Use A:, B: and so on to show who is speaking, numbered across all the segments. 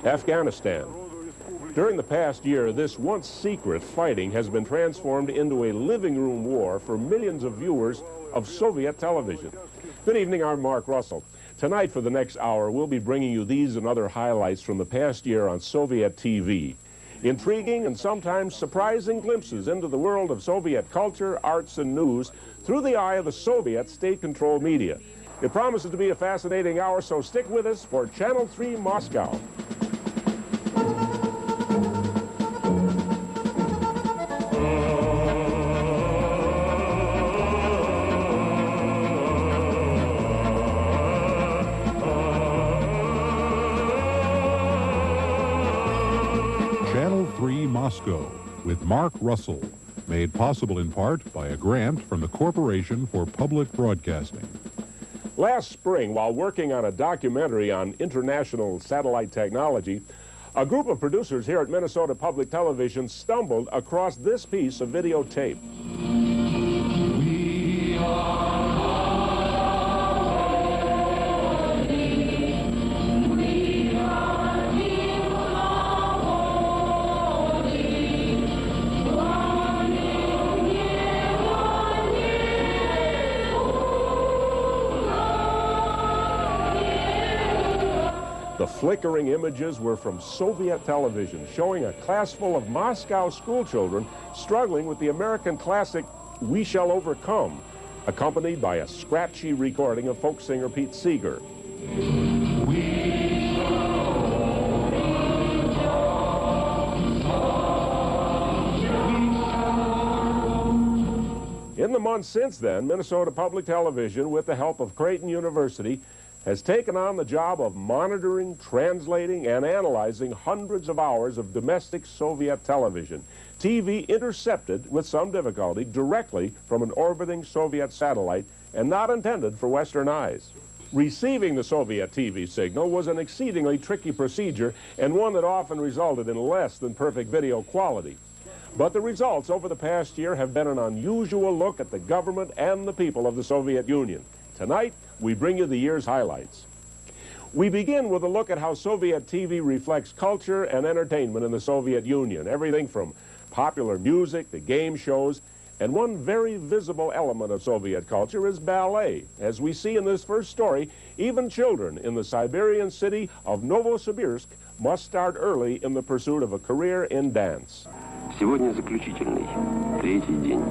A: Afghanistan. During the past year, this once secret fighting has been transformed into a living room war for millions of viewers of Soviet television. Good evening, I'm Mark Russell. Tonight, for the next hour, we'll be bringing you these and other highlights from the past year on Soviet TV. Intriguing and sometimes surprising glimpses into the world of Soviet culture, arts, and news through the eye of the Soviet state-controlled media. It promises to be a fascinating hour, so stick with us for Channel 3 Moscow.
B: Channel 3 Moscow with Mark Russell, made possible in part by a grant from the Corporation for Public Broadcasting.
A: Last spring, while working on a documentary on international satellite technology, a group of producers here at Minnesota Public Television stumbled across this piece of videotape. We are The flickering images were from Soviet television, showing a class full of Moscow schoolchildren struggling with the American classic We Shall Overcome, accompanied by a scratchy recording of folk singer Pete Seeger. In the months since then, Minnesota Public Television, with the help of Creighton University, has taken on the job of monitoring, translating, and analyzing hundreds of hours of domestic Soviet television, TV intercepted with some difficulty directly from an orbiting Soviet satellite and not intended for Western eyes. Receiving the Soviet TV signal was an exceedingly tricky procedure and one that often resulted in less than perfect video quality. But the results over the past year have been an unusual look at the government and the people of the Soviet Union. Tonight, we bring you the year's highlights. We begin with a look at how Soviet TV reflects culture and entertainment in the Soviet Union, everything from popular music to game shows, and one very visible element of Soviet culture is ballet. As we see in this first story, even children in the Siberian city of Novosibirsk must start early in the pursuit of a career in dance.
C: Сегодня заключительный, третий день.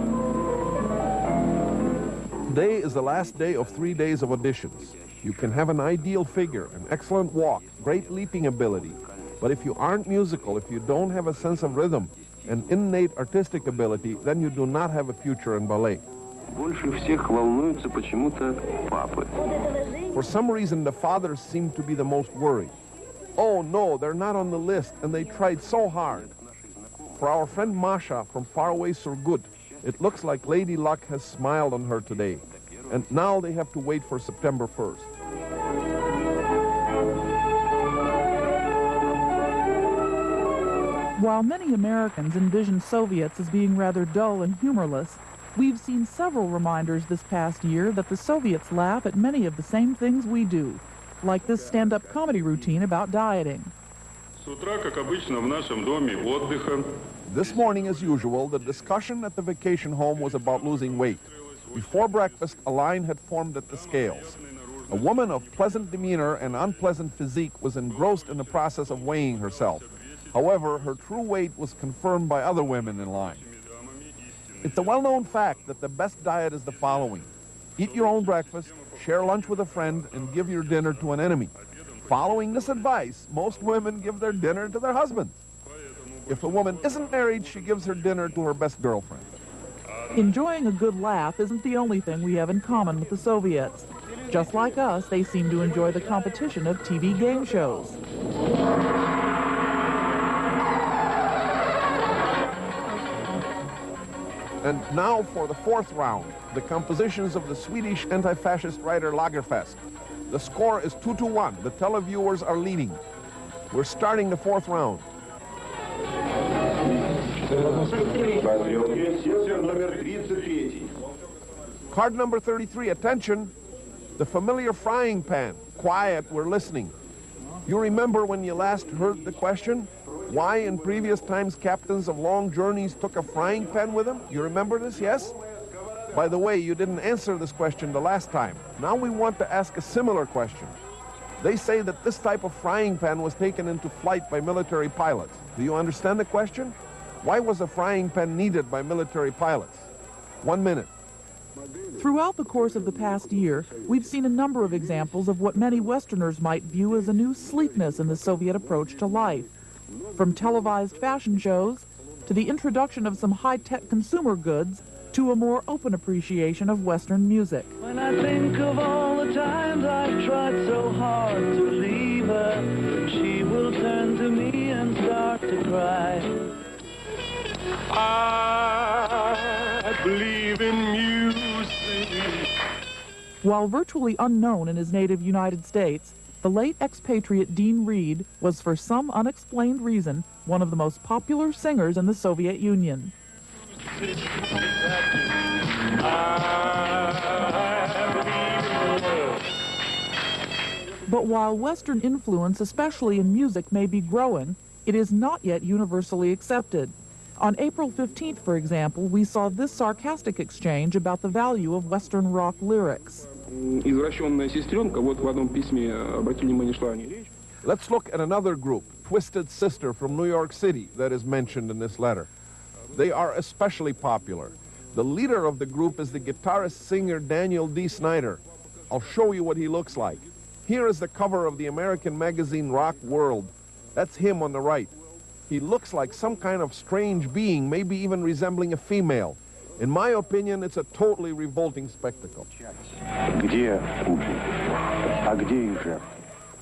D: Today is the last day of 3 days of auditions. You can have an ideal figure, an excellent walk, great leaping ability. But if you aren't musical, if you don't have a sense of rhythm and innate artistic ability, then you do not have a future in ballet.
C: Больше всех волнуются почему-то папы.
D: For some reason, the fathers seem to be the most worried. Oh no, they're not on the list, and they tried so hard. For our friend Masha from faraway Surgut, it looks like Lady Luck has smiled on her today, and now they have to wait for September 1st.
E: While many Americans envision Soviets as being rather dull and humorless, we've seen several reminders this past year that the Soviets laugh at many of the same things we do, like this stand-up comedy routine about dieting.
D: This morning, as usual, the discussion at the vacation home was about losing weight. Before breakfast, a line had formed at the scales. A woman of pleasant demeanor and unpleasant physique was engrossed in the process of weighing herself. However, her true weight was confirmed by other women in line. It's a well-known fact that the best diet is the following. Eat your own breakfast, share lunch with a friend, and give your dinner to an enemy. Following this advice, most women give their dinner to their husbands. If a woman isn't married, she gives her dinner to her best girlfriend.
E: Enjoying a good laugh isn't the only thing we have in common with the Soviets. Just like us, they seem to enjoy the competition of TV game shows.
D: And now for the fourth round, the compositions of the Swedish anti-fascist writer Lagerfest. The score is 2-1. The televiewers are leading. We're starting the fourth round. Card number 33, attention. The familiar frying pan. Quiet, we're listening. You remember when you last heard the question? Why in previous times captains of long journeys took a frying pan with them? You remember this, yes? By the way, you didn't answer this question the last time. Now we want to ask a similar question. They say that this type of frying pan was taken into flight by military pilots. Do you understand the question? Why was a frying pan needed by military pilots? 1 minute.
E: Throughout the course of the past year, we've seen a number of examples of what many Westerners might view as a new sleekness in the Soviet approach to life. From televised fashion shows, to the introduction of some high-tech consumer goods, to a more open appreciation of Western music.
F: When I think of all the times I've tried so hard to leave her, she will turn to me and start to cry.
A: I believe in music.
E: While virtually unknown in his native United States, the late expatriate Dean Reed was, for some unexplained reason, one of the most popular singers in the Soviet Union. But while Western influence, especially in music, may be growing, it is not yet universally accepted. On April 15th, for example, we saw this sarcastic exchange about the value of Western rock lyrics.
D: Let's look at another group, Twisted Sister from New York City, that is mentioned in this letter. They are especially popular. The leader of the group is the guitarist-singer Daniel D. Snyder. I'll show you what he looks like. Here is the cover of the American magazine Rock World. That's him on the right. He looks like some kind of strange being, maybe even resembling a female. In my opinion, it's a totally revolting spectacle.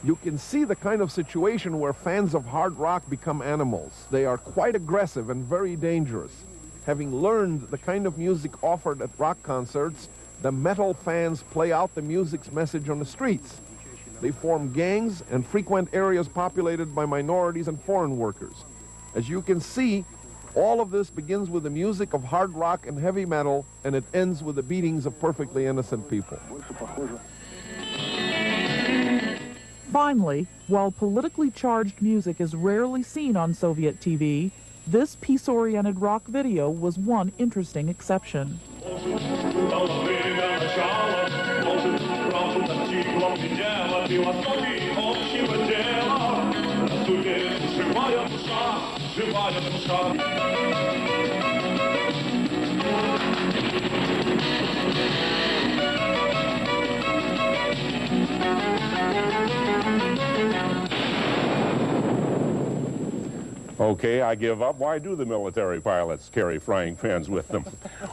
D: You can see the kind of situation where fans of hard rock become animals. They are quite aggressive and very dangerous. Having learned the kind of music offered at rock concerts, the metal fans play out the music's message on the streets. They form gangs and frequent areas populated by minorities and foreign workers. As you can see, all of this begins with the music of hard rock and heavy metal, and it ends with the beatings of perfectly innocent people.
E: Finally, while politically charged music is rarely seen on Soviet TV, this peace-oriented rock video was one interesting exception.
A: Okay, I give up. Why do the military pilots carry frying pans with them?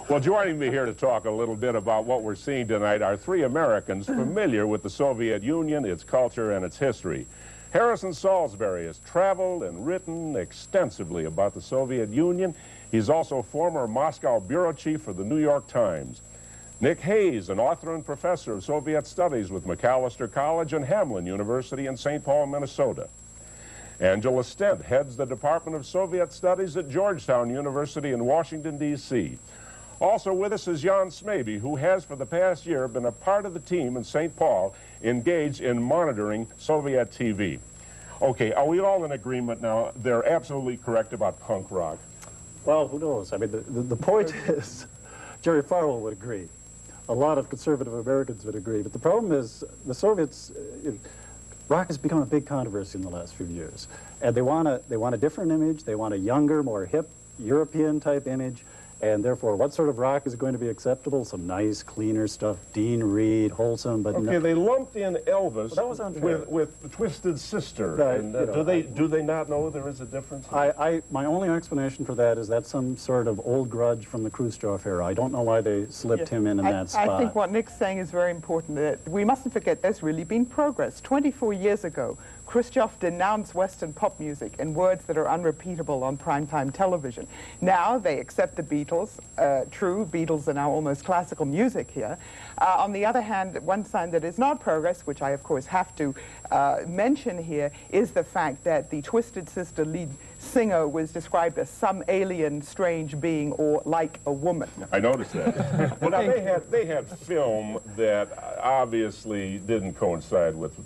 A: Well, joining me here to talk a little bit about what we're seeing tonight are three Americans familiar with the Soviet Union, its culture, and its history. Harrison Salisbury has traveled and written extensively about the Soviet Union. He's also former Moscow bureau chief for the New York Times. Nick Hayes, an author and professor of Soviet Studies with Macalester College and Hamlin University in St. Paul, Minnesota. Angela Stent heads the Department of Soviet Studies at Georgetown University in Washington, D.C. Also with us is Jan Smaby, who has for the past year been a part of the team in St. Paul engaged in monitoring Soviet TV. Okay, are we all in agreement now? They're absolutely correct about punk rock.
G: Well, who knows? I mean, the point is, Jerry Falwell would agree. A lot of conservative Americans would agree. But the problem is the Soviets... rock has become a big controversy in the last few years, and they want a different image. They want a younger, more hip, European-type image, and therefore, what sort of rock is going to be acceptable? Some nice, cleaner stuff, Dean Reed, wholesome, but
A: okay, they lumped in Elvis
G: that was unfair.
A: with the Twisted Sister. And, do they not know there is a difference?
G: My only explanation for that is that's some sort of old grudge from the Khrushchev era. I don't know why they slipped him in that spot.
H: I think what Nick's saying is very important. That we mustn't forget there's really been progress. 24 years ago, Khrushchev denounced Western pop music in words that are unrepeatable on primetime television. Now they accept the Beatles. True, Beatles are now almost classical music here. On the other hand, one sign that is not progress, which I of course have to mention here, is the fact that the Twisted Sister lead singer was described as some alien, strange being, or like a woman.
A: I noticed that. Well, now they had film that obviously didn't coincide with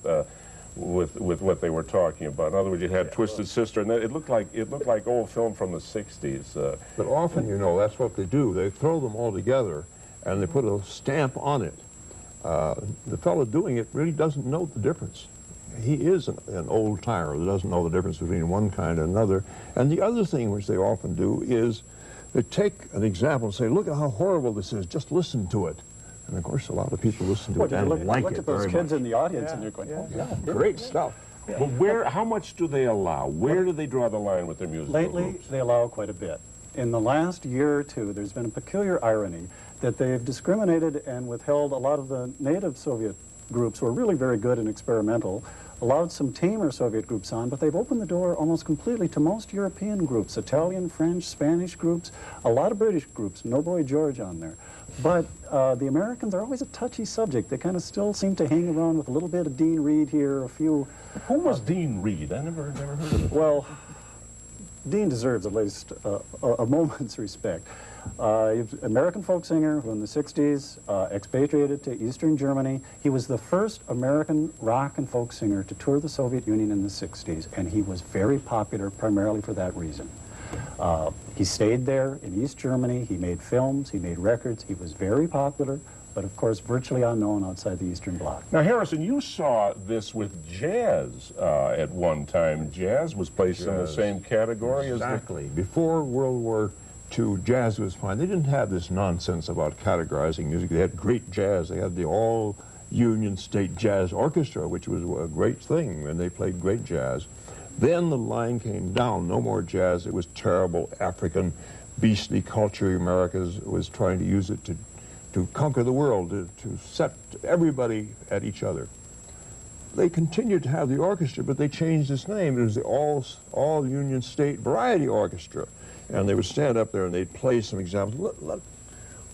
A: what they were talking about. In other words, you had Twisted Sister, and it looked like old film from the '60s.
I: But often, you know, that's what they do. They throw them all together, and they put a stamp on it. The fellow doing it really doesn't know the difference. He is an old-timer that doesn't know the difference between one kind and another. And the other thing which they often do is they take an example and say, look at how horrible this is, just listen to it. And of course, a lot of people listen to it and like it very much.
G: Look at those kids in the audience and you're going, oh, yeah,
I: great stuff.
A: But how much do they allow? Where do they draw the line with their music?
G: Lately, they allow quite a bit. In the last year or two, there's been a peculiar irony that they've discriminated and withheld a lot of the native Soviet groups who are really very good and experimental, allowed some tamer Soviet groups on, but they've opened the door almost completely to most European groups, Italian, French, Spanish groups, a lot of British groups, no Boy George on there. But the Americans are always a touchy subject. They kind of still seem to hang around with a little bit of Dean Reed here, a few...
A: Who was Dean Reed? I never heard of him.
G: Well, Dean deserves at least a moment's respect. American folk singer who in the 60s expatriated to Eastern Germany. He was the first American rock and folk singer to tour the Soviet Union in the 60s, and he was very popular primarily for that reason. He stayed there in East Germany, he made films, he made records, he was very popular, but of course virtually unknown outside the Eastern Bloc.
A: Now Harrison, you saw this with jazz at one time. Jazz was placed in the same category as
I: Exactly. Before World War II, jazz was fine. They didn't have this nonsense about categorizing music. They had great jazz. They had the all-Union State Jazz Orchestra, which was a great thing, and they played great jazz. Then the line came down. No more jazz. It was terrible African, beastly culture. America was trying to use it to conquer the world, to set everybody at each other. They continued to have the orchestra, but they changed its name. It was the All-Union State Variety Orchestra. And they would stand up there and they'd play some examples.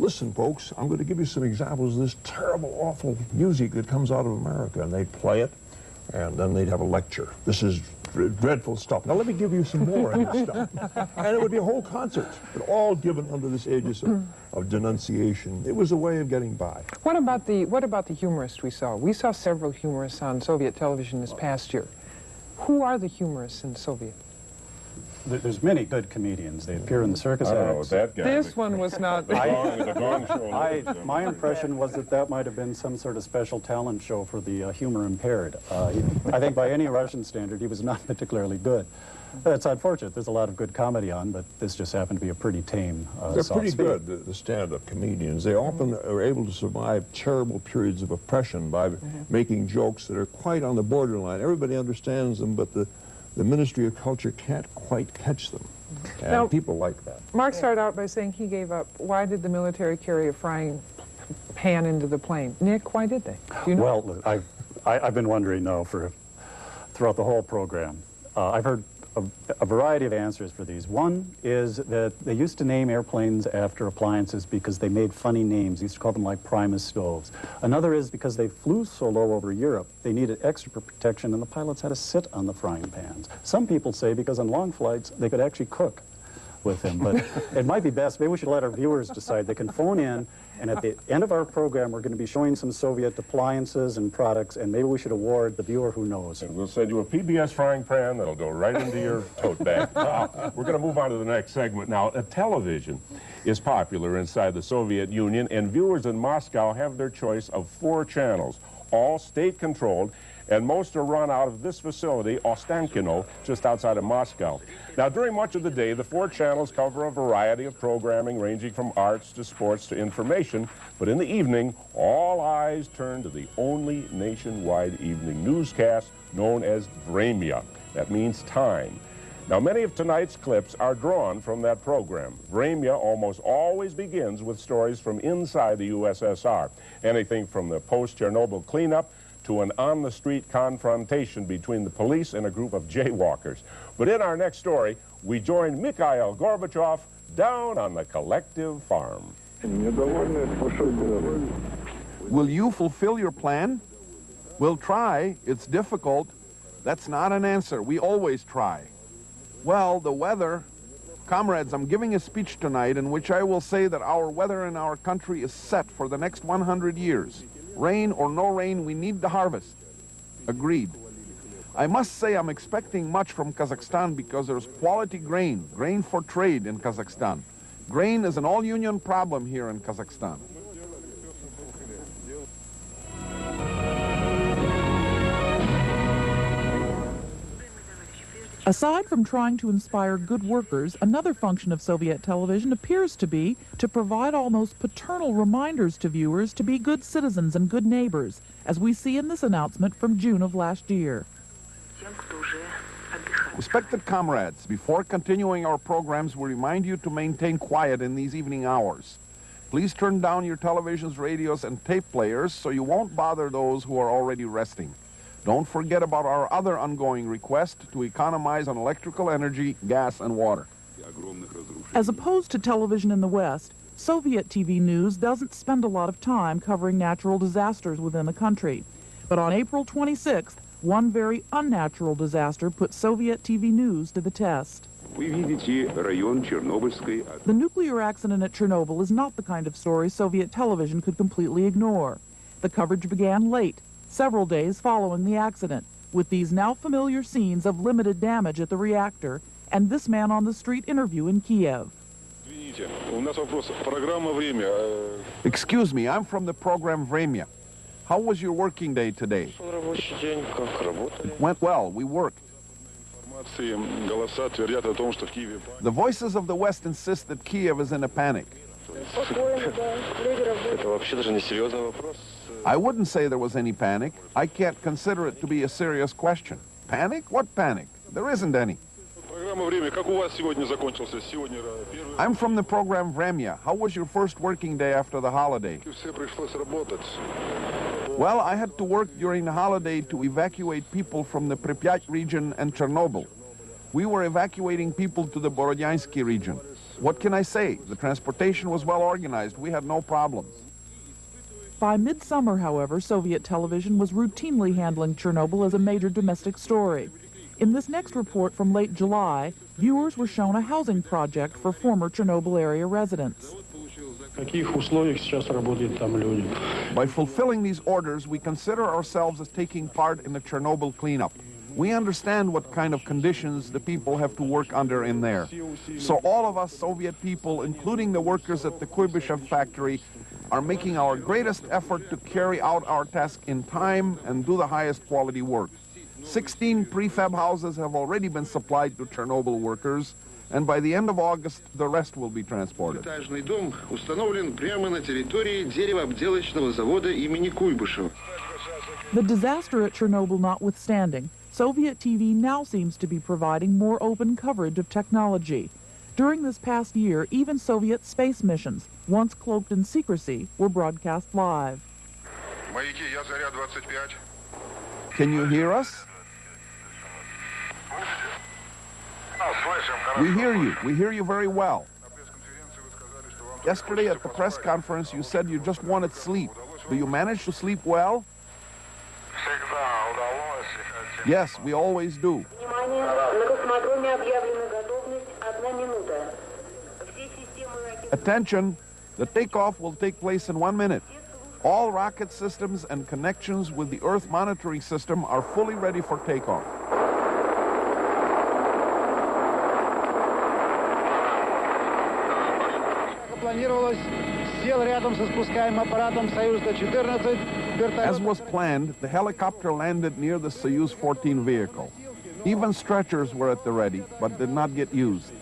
I: Listen, folks, I'm going to give you some examples of this terrible, awful music that comes out of America. And they'd play it, and then they'd have a lecture. This is dreadful stuff. Now let me give you some more of this stuff. And it would be a whole concert, but all given under this aegis of denunciation. It was a way of getting by.
J: What about the humorists we saw? We saw several humorists on Soviet television this past year. Who are the humorists in Soviet?
G: There's many good comedians. They appear in the circus acts.
A: That guy.
J: This one was not.
A: The Gong Show.
G: My impression was that might have been some sort of special talent show for the humor impaired. I think by any Russian standard, he was not particularly good. It's unfortunate. There's a lot of good comedy on, but this just happened to be a pretty tame
I: They're pretty good, the stand-up comedians. They often are able to survive terrible periods of oppression by making jokes that are quite on the borderline. Everybody understands them, but the Ministry of Culture can't quite catch them. And
J: now,
I: people like that.
J: Mark started out by saying he gave up. Why did the military carry a frying pan into the plane? Nick, why did they? Do you know?
G: Well, I've been wondering now throughout the whole program. I've heard a variety of answers for these. One is that they used to name airplanes after appliances because they made funny names. They used to call them like Primus stoves. Another is because they flew so low over Europe, they needed extra protection and the pilots had to sit on the frying pans. Some people say because on long flights they could actually cook with them, but it might be best, maybe we should let our viewers decide. They can phone in, and at the end of our program we're going to be showing some Soviet appliances and products, and maybe we should award the viewer who knows.
A: And we'll send you a PBS frying pan that'll go right into your tote bag. We're going to move on to the next segment now. Television is popular inside the Soviet Union, and viewers in Moscow have their choice of 4 channels, all state-controlled, and most are run out of this facility, Ostankino, just outside of Moscow. Now, during much of the day, the 4 channels cover a variety of programming ranging from arts to sports to information, but in the evening, all eyes turn to the only nationwide evening newscast known as Vremya. That means time. Now, many of tonight's clips are drawn from that program. Vremya almost always begins with stories from inside the USSR, anything from the post-Chernobyl cleanup to an on-the-street confrontation between the police and a group of jaywalkers. But in our next story, we join Mikhail Gorbachev down on the collective farm.
D: Will you fulfill your plan? We'll try. It's difficult. That's not an answer. We always try. Well, the weather. Comrades, I'm giving a speech tonight in which I will say that our weather in our country is set for the next 100 years. Rain or no rain, we need the harvest. Agreed. I must say I'm expecting much from Kazakhstan because there's quality grain for trade in Kazakhstan. Grain is an all-union problem here in Kazakhstan.
E: Aside from trying to inspire good workers, another function of Soviet television appears to be to provide almost paternal reminders to viewers to be good citizens and good neighbors, as we see in this announcement from June of last year.
D: Respected comrades, before continuing our programs, we remind you to maintain quiet in these evening hours. Please turn down your televisions, radios, and tape players so you won't bother those who are already resting. Don't forget about our other ongoing request to economize on electrical energy, gas, and water.
E: As opposed to television in the West, Soviet TV news doesn't spend a lot of time covering natural disasters within the country. But on April 26th, one very unnatural disaster put Soviet TV news to the test. The nuclear accident at Chernobyl is not the kind of story Soviet television could completely ignore. The coverage began late, several days following the accident, with these now familiar scenes of limited damage at the reactor and this man on the street interview in Kiev.
D: Excuse me, I'm from the program Vremya. How was your working day today? It went well, we worked. The voices of the West insist that Kiev is in a panic. I wouldn't say there was any panic. I can't consider it to be a serious question. Panic? What panic? There isn't any. I'm from the program Vremya. How was your first working day after the holiday? Well, I had to work during the holiday to evacuate people from the Pripyat region and Chernobyl. We were evacuating people to the Borodyansky region. What can I say? The transportation was well organized. We had no problems.
E: By midsummer, however, Soviet television was routinely handling Chernobyl as a major domestic story. In this next report from late July, viewers were shown a housing project for former Chernobyl area residents.
D: By fulfilling these orders, we consider ourselves as taking part in the Chernobyl cleanup. We understand what kind of conditions the people have to work under in there. So all of us Soviet people, including the workers at the Kuybyshev factory, are making our greatest effort to carry out our task in time and do the highest quality work. 16 prefab houses have already been supplied to Chernobyl workers, and by the end of August, the rest will be transported. The
E: disaster at Chernobyl notwithstanding, Soviet TV now seems to be providing more open coverage of technology. During this past year, even Soviet space missions, once cloaked in secrecy, were broadcast live.
D: Can you hear us? We hear you. We hear you very well. Yesterday at the press conference, you said you just wanted sleep. Do you manage to sleep well? Yes, we always do. Attention, the takeoff will take place in 1 minute. All rocket systems and connections with the Earth monitoring system are fully ready for takeoff. As was planned, the helicopter landed near the Soyuz 14 vehicle. Even stretchers were at the ready, but did not get used.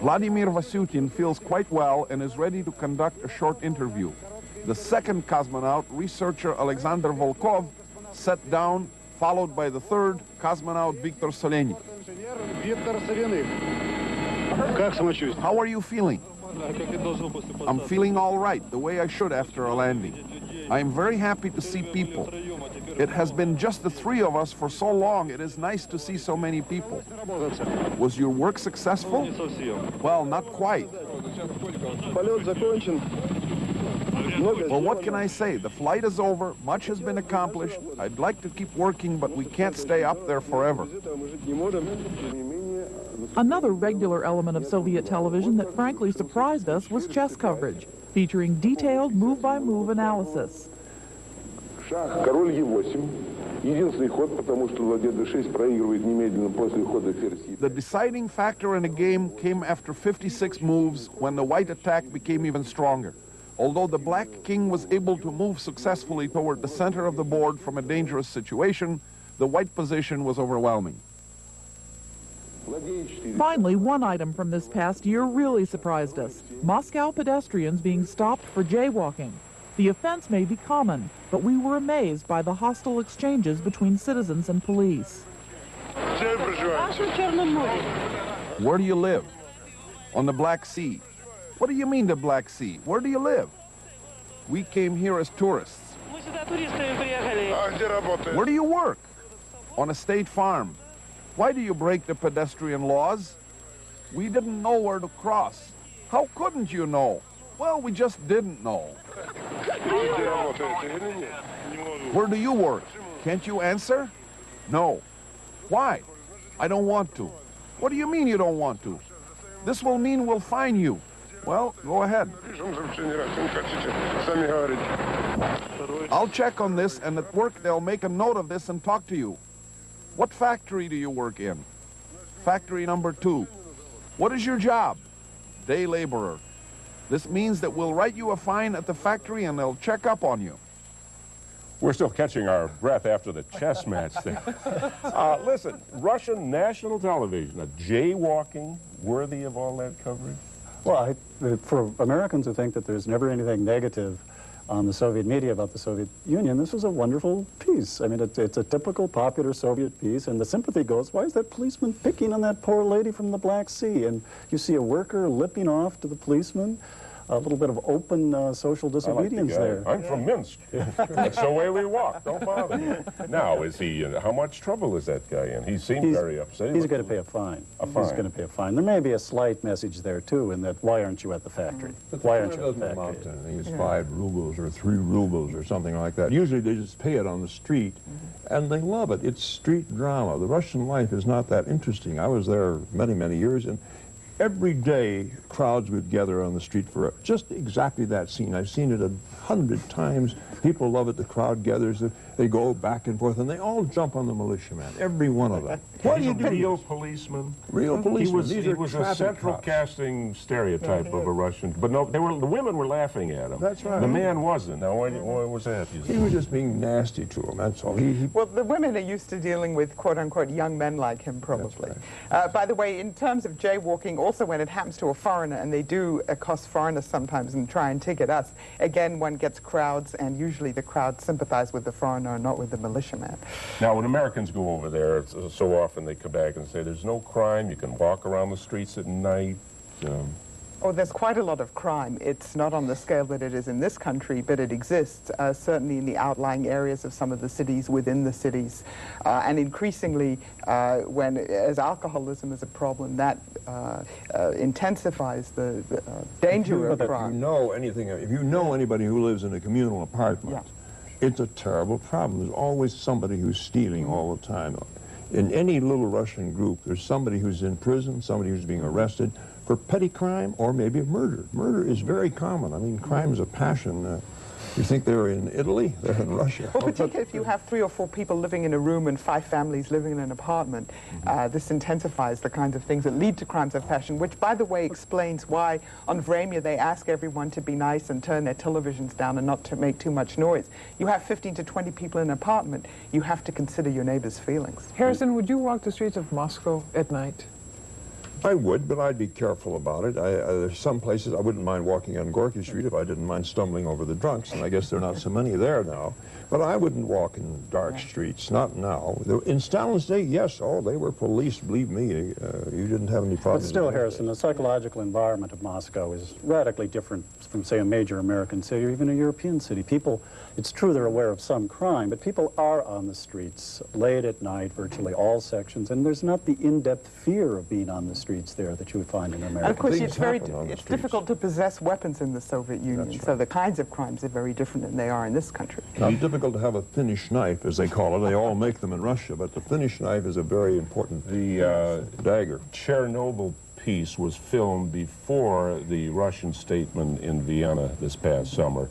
D: Vladimir Vasyutin feels quite well and is ready to conduct a short interview. The second cosmonaut, researcher Alexander Volkov, sat down, followed by the third, cosmonaut Viktor Solenik. How are you feeling? I'm feeling all right, the way I should after a landing. I am very happy to see people. It has been just the three of us for so long. It is nice to see so many people. Was your work successful? Well, not quite. Well, what can I say? The flight is over. Much has been accomplished. I'd like to keep working, but we can't stay up there forever.
E: Another regular element of Soviet television that frankly surprised us was chess coverage, featuring detailed move-by-move analysis.
K: Король Е8. Единственный ход, потому что ладья D6 проигрывает немедленно после хода ферзь.
D: The deciding factor in a game came after 56 moves, when the white attack became even stronger. Although the black king was able to move successfully toward the center of the board from a dangerous situation, the white position was overwhelming.
E: Finally, one item from this past year really surprised us. Moscow pedestrians being stopped for jaywalking. The offense may be common, but we were amazed by the hostile exchanges between citizens and police.
D: Where do you live? On the Black Sea. What do you mean the Black Sea? Where do you live? We came here as tourists. Where do you work? On a state farm. Why do you break the pedestrian laws? We didn't know where to cross. How couldn't you know? Well, we just didn't know. Where do you work? Can't you answer? No. Why? I don't want to. What do you mean you don't want to? This will mean we'll fine you. Well, go ahead. I'll check on this, and at work they'll make a note of this and talk to you. What factory do you work in? Factory number 2. What is your job? Day laborer. This means that we'll write you a fine at the factory and they'll check up on you.
A: We're still catching our breath after the chess match there. Listen, Russian national television, a jaywalking worthy of all that coverage?
G: Well, for Americans who think that there's never anything negative on the Soviet media about the Soviet Union, this was a wonderful piece. I mean, it's a typical popular Soviet piece, and the sympathy goes, why is that policeman picking on that poor lady from the Black Sea? And you see a worker lipping off to the policeman. A little bit of open social disobedience there.
A: I'm from Minsk. That's the way we walk. Don't bother me. Now, is he? How much trouble is that guy in? He seemed very upset.
G: He's going to pay a fine. He's going to pay a fine. There may be a slight message there too, in that why aren't you at the factory?
I: But
G: why aren't you at the
I: doesn't
G: factory?
I: amount to anything. It's 5 rubles or 3 rubles or something like that. Usually they just pay it on the street, and they love it. It's street drama. The Russian life is not that interesting. I was there many, many years, and every day, crowds would gather on the street for just exactly that scene. I've seen it 100 times. People love it. The crowd gathers. They go back and forth, and they all jump on the militiaman, every one of them. What do you do?
A: Real policeman.
I: Real policeman.
A: He was a central casting stereotype of a Russian. But no, the women were laughing at him.
I: That's right.
A: The man wasn't. Now, why was that?
I: He was just being nasty to him. That's all.
H: Well, the women are used to dealing with quote-unquote young men like him, probably. Right. By the way, in terms of jaywalking, also when it happens to a foreigner, and they do accost foreigners sometimes and try and ticket us, again, one gets crowds, and usually the crowds sympathize with the foreigner and not with the militiaman.
A: Now, when Americans go over there, so often they come back and say, there's no crime, you can walk around the streets at night.
H: Oh, there's quite a lot of crime. It's not on the scale that it is in this country, but it exists, certainly in the outlying areas of some of the cities, within the cities. And increasingly, as alcoholism is a problem, that intensifies the danger of crime.
I: If you know anything, if you know anybody who lives in a communal apartment, it's a terrible problem. There's always somebody who's stealing all the time. In any little Russian group, there's somebody who's in prison, somebody who's being arrested for petty crime or maybe murder. Murder is very common. I mean, crimes of passion. You think they're in Italy? They're in Russia.
H: Well, particularly if you have 3 or 4 people living in a room and 5 families living in an apartment, this intensifies the kinds of things that lead to crimes of passion, which, by the way, explains why on Vremya they ask everyone to be nice and turn their televisions down and not to make too much noise. You have 15 to 20 people in an apartment. You have to consider your neighbor's feelings.
J: Harrison, would you walk the streets of Moscow at night?
I: I would, but I'd be careful about it. There's some places I wouldn't mind walking on Gorky Street if I didn't mind stumbling over the drunks, and I guess there are not so many there now. But I wouldn't walk in dark streets, not now. In Stalin's day, yes, oh, they were policed, believe me. You didn't have any problems.
G: But still, Harrison, the psychological environment of Moscow is radically different from, say, a major American city or even a European city. People, it's true they're aware of some crime, but people are on the streets late at night, virtually all sections, and there's not the in-depth fear of being on the streets there that you would find in America.
H: And of course, it's difficult to possess weapons in the Soviet Union, right. So the kinds of crimes are very different than they are in this country.
I: It's difficult to have a Finnish knife, as they call it. They all make them in Russia, but the Finnish knife is a very important dagger.
A: Chernobyl piece was filmed before the Russian statement in Vienna this past summer,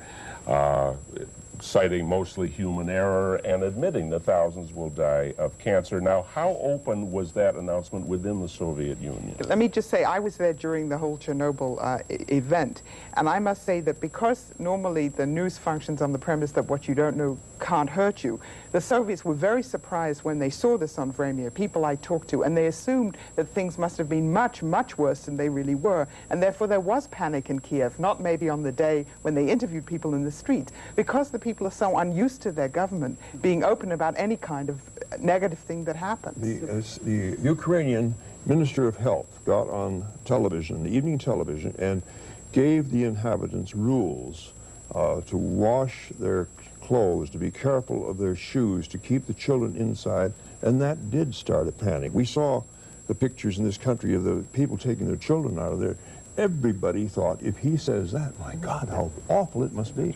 A: citing mostly human error and admitting that thousands will die of cancer. Now, how open was that announcement within the Soviet Union?
H: Let me just say, I was there during the whole Chernobyl event, and I must say that because normally the news functions on the premise that what you don't know can't hurt you, the Soviets were very surprised when they saw this on Vremya, people I talked to, and they assumed that things must have been much, much worse than they really were, and therefore there was panic in Kiev, not maybe on the day when they interviewed people in the street, because the people are so unused to their government being open about any kind of negative thing that happens.
I: The Ukrainian Minister of Health got on television, the evening television, and gave the inhabitants rules to wash their clothes, to be careful of their shoes, to keep the children inside, and that did start a panic. We saw the pictures in this country of the people taking their children out of there. Everybody thought, if he says that, my God, how awful it must be.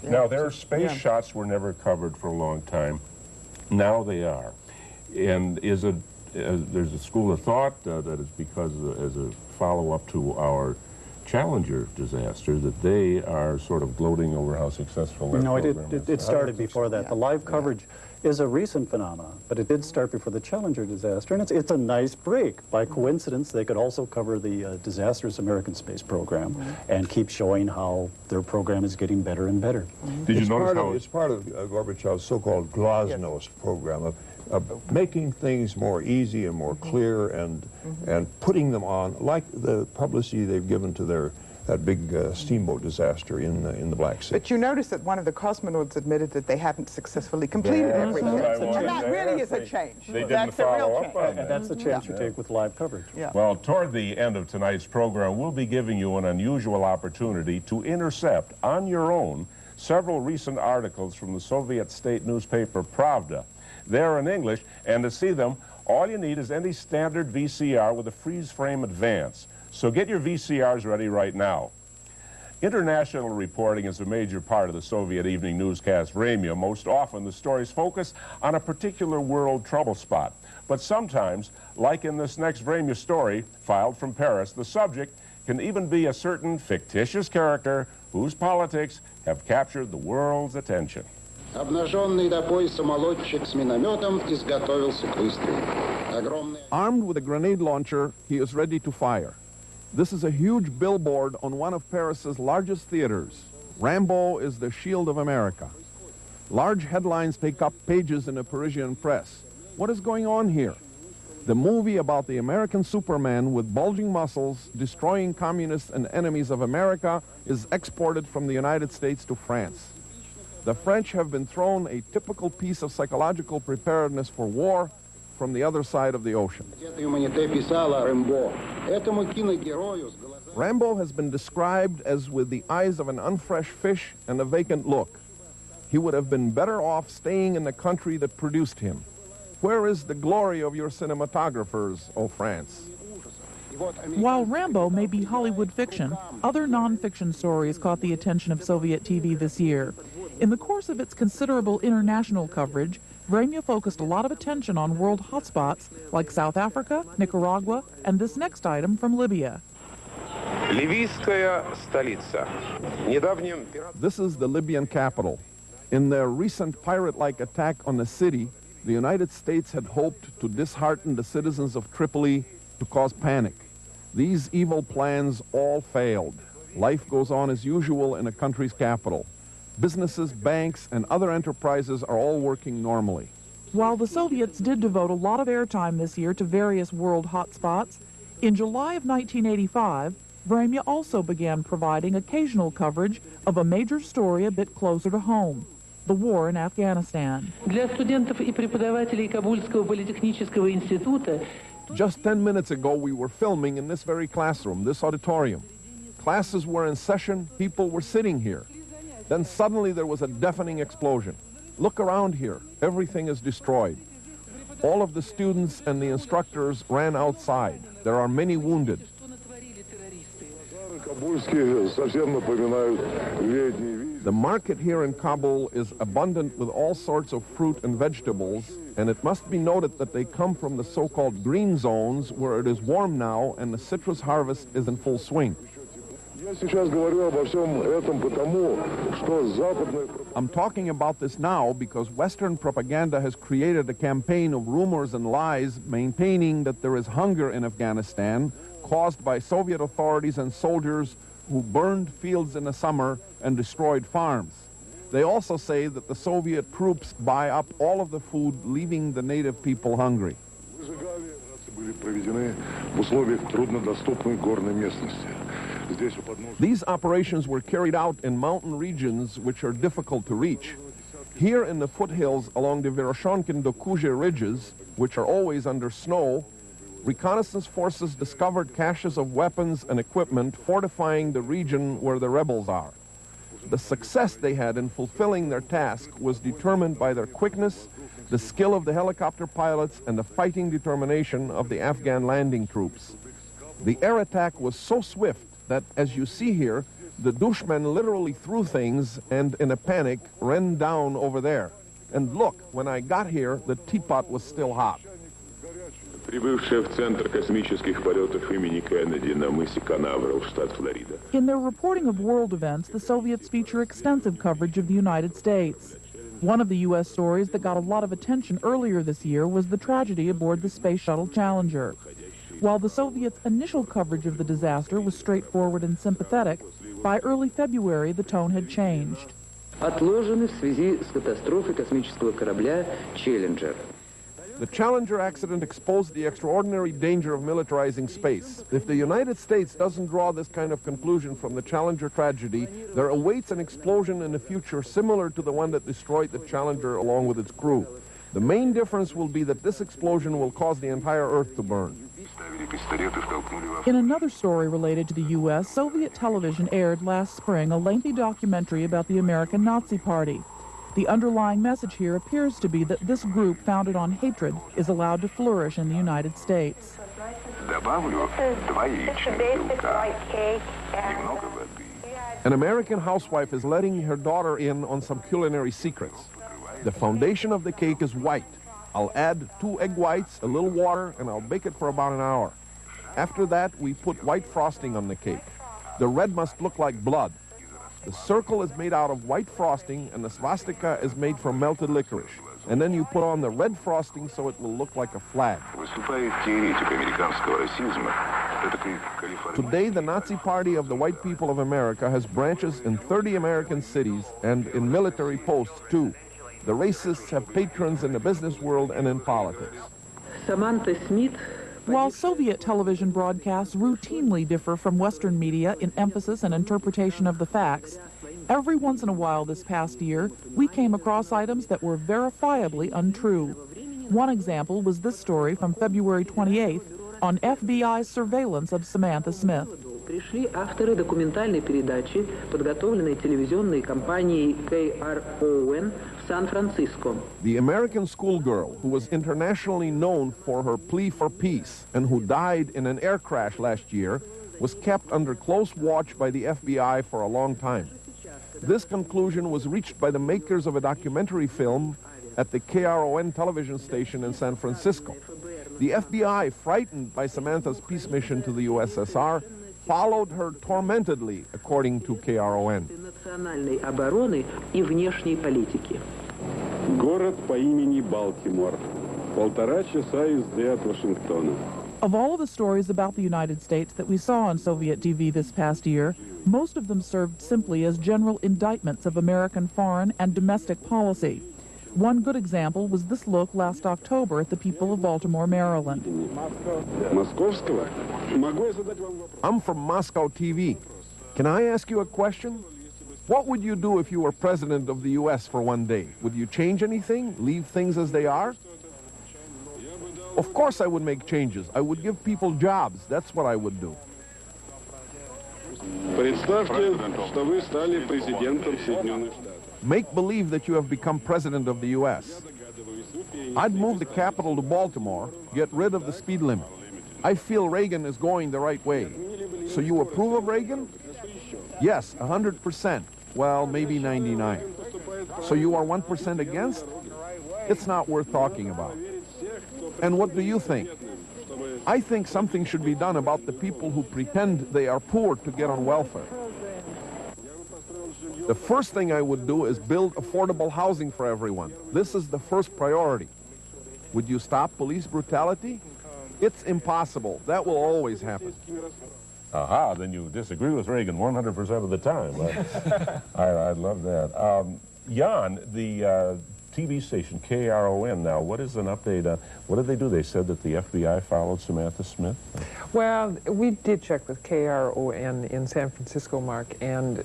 A: Now, their space shots were never covered for a long time. Now they are. And there's a school of thought that is because as a follow-up to our Challenger disaster, that they are sort of gloating over how successful their program is.
G: It started before that. The live coverage is a recent phenomenon, but it did start before the Challenger disaster, and it's a nice break. By coincidence, they could also cover the disastrous American space program and keep showing how their program is getting better and better.
A: Did you notice how
I: it's part of Gorbachev's so-called glasnost program of making things more easy and more clear and putting them on, like the publicity they've given to that big steamboat disaster in the Black Sea.
H: But you notice that one of the cosmonauts admitted that they hadn't successfully completed everything. And that really is a change.
A: They didn't follow up on that.
G: And that's the chance you take with live coverage.
H: Yeah.
A: Well, toward the end of tonight's program, we'll be giving you an unusual opportunity to intercept on your own several recent articles from the Soviet state newspaper Pravda. They're in English, and to see them, all you need is any standard VCR with a freeze frame advance. So get your VCRs ready right now. International reporting is a major part of the Soviet evening newscast Vremya. Most often the stories focus on a particular world trouble spot. But sometimes, like in this next Vremya story, filed from Paris, the subject can even be a certain fictitious character whose politics have captured the world's attention.
L: Обнаженный до пояса молодчик с минометом изготовился к выстрелу.
D: Armed with a grenade launcher, he is ready to fire. This is a huge billboard on one of Paris's largest theaters. Rambo is the shield of America. Large headlines take up pages in the Parisian press. What is going on here? The movie about the American Superman with bulging muscles destroying communists and enemies of America is exported from the United States to France. The French have been thrown a typical piece of psychological preparedness for war from the other side of the ocean. Rambo has been described as with the eyes of an unfresh fish and a vacant look. He would have been better off staying in the country that produced him. Where is the glory of your cinematographers, O France?
E: While Rambo may be Hollywood fiction, other non-fiction stories caught the attention of Soviet TV this year. In the course of its considerable international coverage, Vremya focused a lot of attention on world hotspots like South Africa, Nicaragua, and this next item from Libya.
D: This is the Libyan capital. In their recent pirate-like attack on the city, the United States had hoped to dishearten the citizens of Tripoli, to cause panic. These evil plans all failed. Life goes on as usual in a country's capital. Businesses, banks, and other enterprises are all working normally.
E: While the Soviets did devote a lot of airtime this year to various world hotspots, In July of 1985, Vremya also began providing occasional coverage of a major story a bit closer to home, the war in Afghanistan.
D: Just 10 minutes ago, we were filming in this very classroom, this auditorium. Classes were in session, people were sitting here. Then suddenly there was a deafening explosion. Look around here, everything is destroyed. All of the students and the instructors ran outside. There are many wounded. The market here in Kabul is abundant with all sorts of fruit and vegetables, and it must be noted that they come from the so-called green zones where it is warm now and the citrus harvest is in full swing. I'm talking about this now because Western propaganda has created a campaign of rumors and lies maintaining that there is hunger in Afghanistan caused by Soviet authorities and soldiers who burned fields in the summer and destroyed farms. They also say that the Soviet troops buy up all of the food, leaving the native people hungry. These operations were carried out in mountain regions which are difficult to reach. Here in the foothills along the Vereshonkin-Dokuja ridges, which are always under snow, reconnaissance forces discovered caches of weapons and equipment fortifying the region where the rebels are. The success they had in fulfilling their task was determined by their quickness, the skill of the helicopter pilots, and the fighting determination of the Afghan landing troops. The air attack was so swift that, as you see here, the Dushman literally threw things and, in a panic, ran down over there. And look, when I got here, the teapot was still hot.
E: In their reporting of world events, the Soviets feature extensive coverage of the United States. One of the U.S. stories that got a lot of attention earlier this year was the tragedy aboard the Space Shuttle Challenger. While the Soviets' initial coverage of the disaster was straightforward and sympathetic, by early February the tone had changed.
M: Отложены в связи с катастрофой космического корабля «Челленджер».
D: The Challenger accident exposed the extraordinary danger of militarizing space. If the United States doesn't draw this kind of conclusion from the Challenger tragedy, there awaits an explosion in the future similar to the one that destroyed the Challenger along with its crew. The main difference will be that this explosion will cause the entire Earth to burn.
E: In another story related to the U.S., Soviet television aired last spring a lengthy documentary about the American Nazi Party. The underlying message here appears to be that this group founded on hatred is allowed to flourish in the United States.
D: An American housewife is letting her daughter in on some culinary secrets. The foundation of the cake is white. I'll add 2 egg whites, a little water, and I'll bake it for about an hour. After that, we put white frosting on the cake. The red must look like blood. The circle is made out of white frosting, and the swastika is made from melted licorice. And then you put on the red frosting so it will look like a flag. Today, the Nazi Party of the White People of America has branches in 30 American cities and in military posts, too. The racists have patrons in the business world and in politics.
E: While Soviet television broadcasts routinely differ from Western media in emphasis and interpretation of the facts, every once in a while this past year, we came across items that were verifiably untrue. One example was this story from February 28th on FBI's surveillance of Samantha Smith.
M: Пришли авторы документальной передачи, подготовленной телевизионной компанией KRON в Сан-Франциско.
D: The American schoolgirl who was internationally known for her plea for peace and who died in an air crash last year was kept under close watch by the FBI for a long time. This conclusion was reached by the makers of a documentary film at the KRON television station in San Francisco. The FBI, frightened by Samantha's peace mission to the U.S.S.R., followed her tormentedly, according to KRON.
M: Национальной обороны и внешней политики.
N: Город по имени Балтимор. 1,5 часа езды от Вашингтона.
E: Of all of the stories about the United States that we saw on Soviet TV this past year, most of them served simply as general indictments of American foreign and domestic policy. One good example was this look last October at the people of Baltimore, Maryland.
D: I'm from Moscow TV. Can I ask you a question? What would you do if you were president of the U.S. for one day? Would you change anything? Leave things as they are? Of course I would make changes. I would give people jobs. That's what I would do. Make believe that you have become president of the U.S. I'd move the capital to Baltimore, get rid of the speed limit. I feel Reagan is going the right way. So you approve of Reagan? Yes, 100%. Well, maybe 99. So you are 1% against? It's not worth talking about. And what do you think? I think something should be done about the people who pretend they are poor to get on welfare. The first thing I would do is build affordable housing for everyone. This is the first priority. Would you stop police brutality? It's impossible. That will always happen.
A: Aha, then you disagree with Reagan 100% of the time. I love that. Jan, the TV station, KRON now, what is an update? What did they do? They said that the FBI followed Samantha Smith?
J: Well, we did check with KRON in San Francisco, Mark, and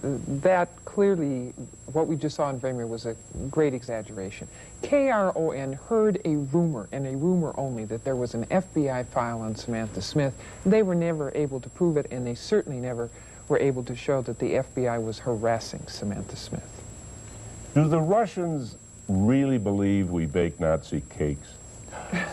J: that clearly, what we just saw in Weimar was a great exaggeration. KRON heard a rumor, and a rumor only, that there was an FBI file on Samantha Smith. They were never able to prove it, and they certainly never were able to show that the FBI was harassing Samantha Smith.
A: Do the Russians really believe we bake Nazi cakes?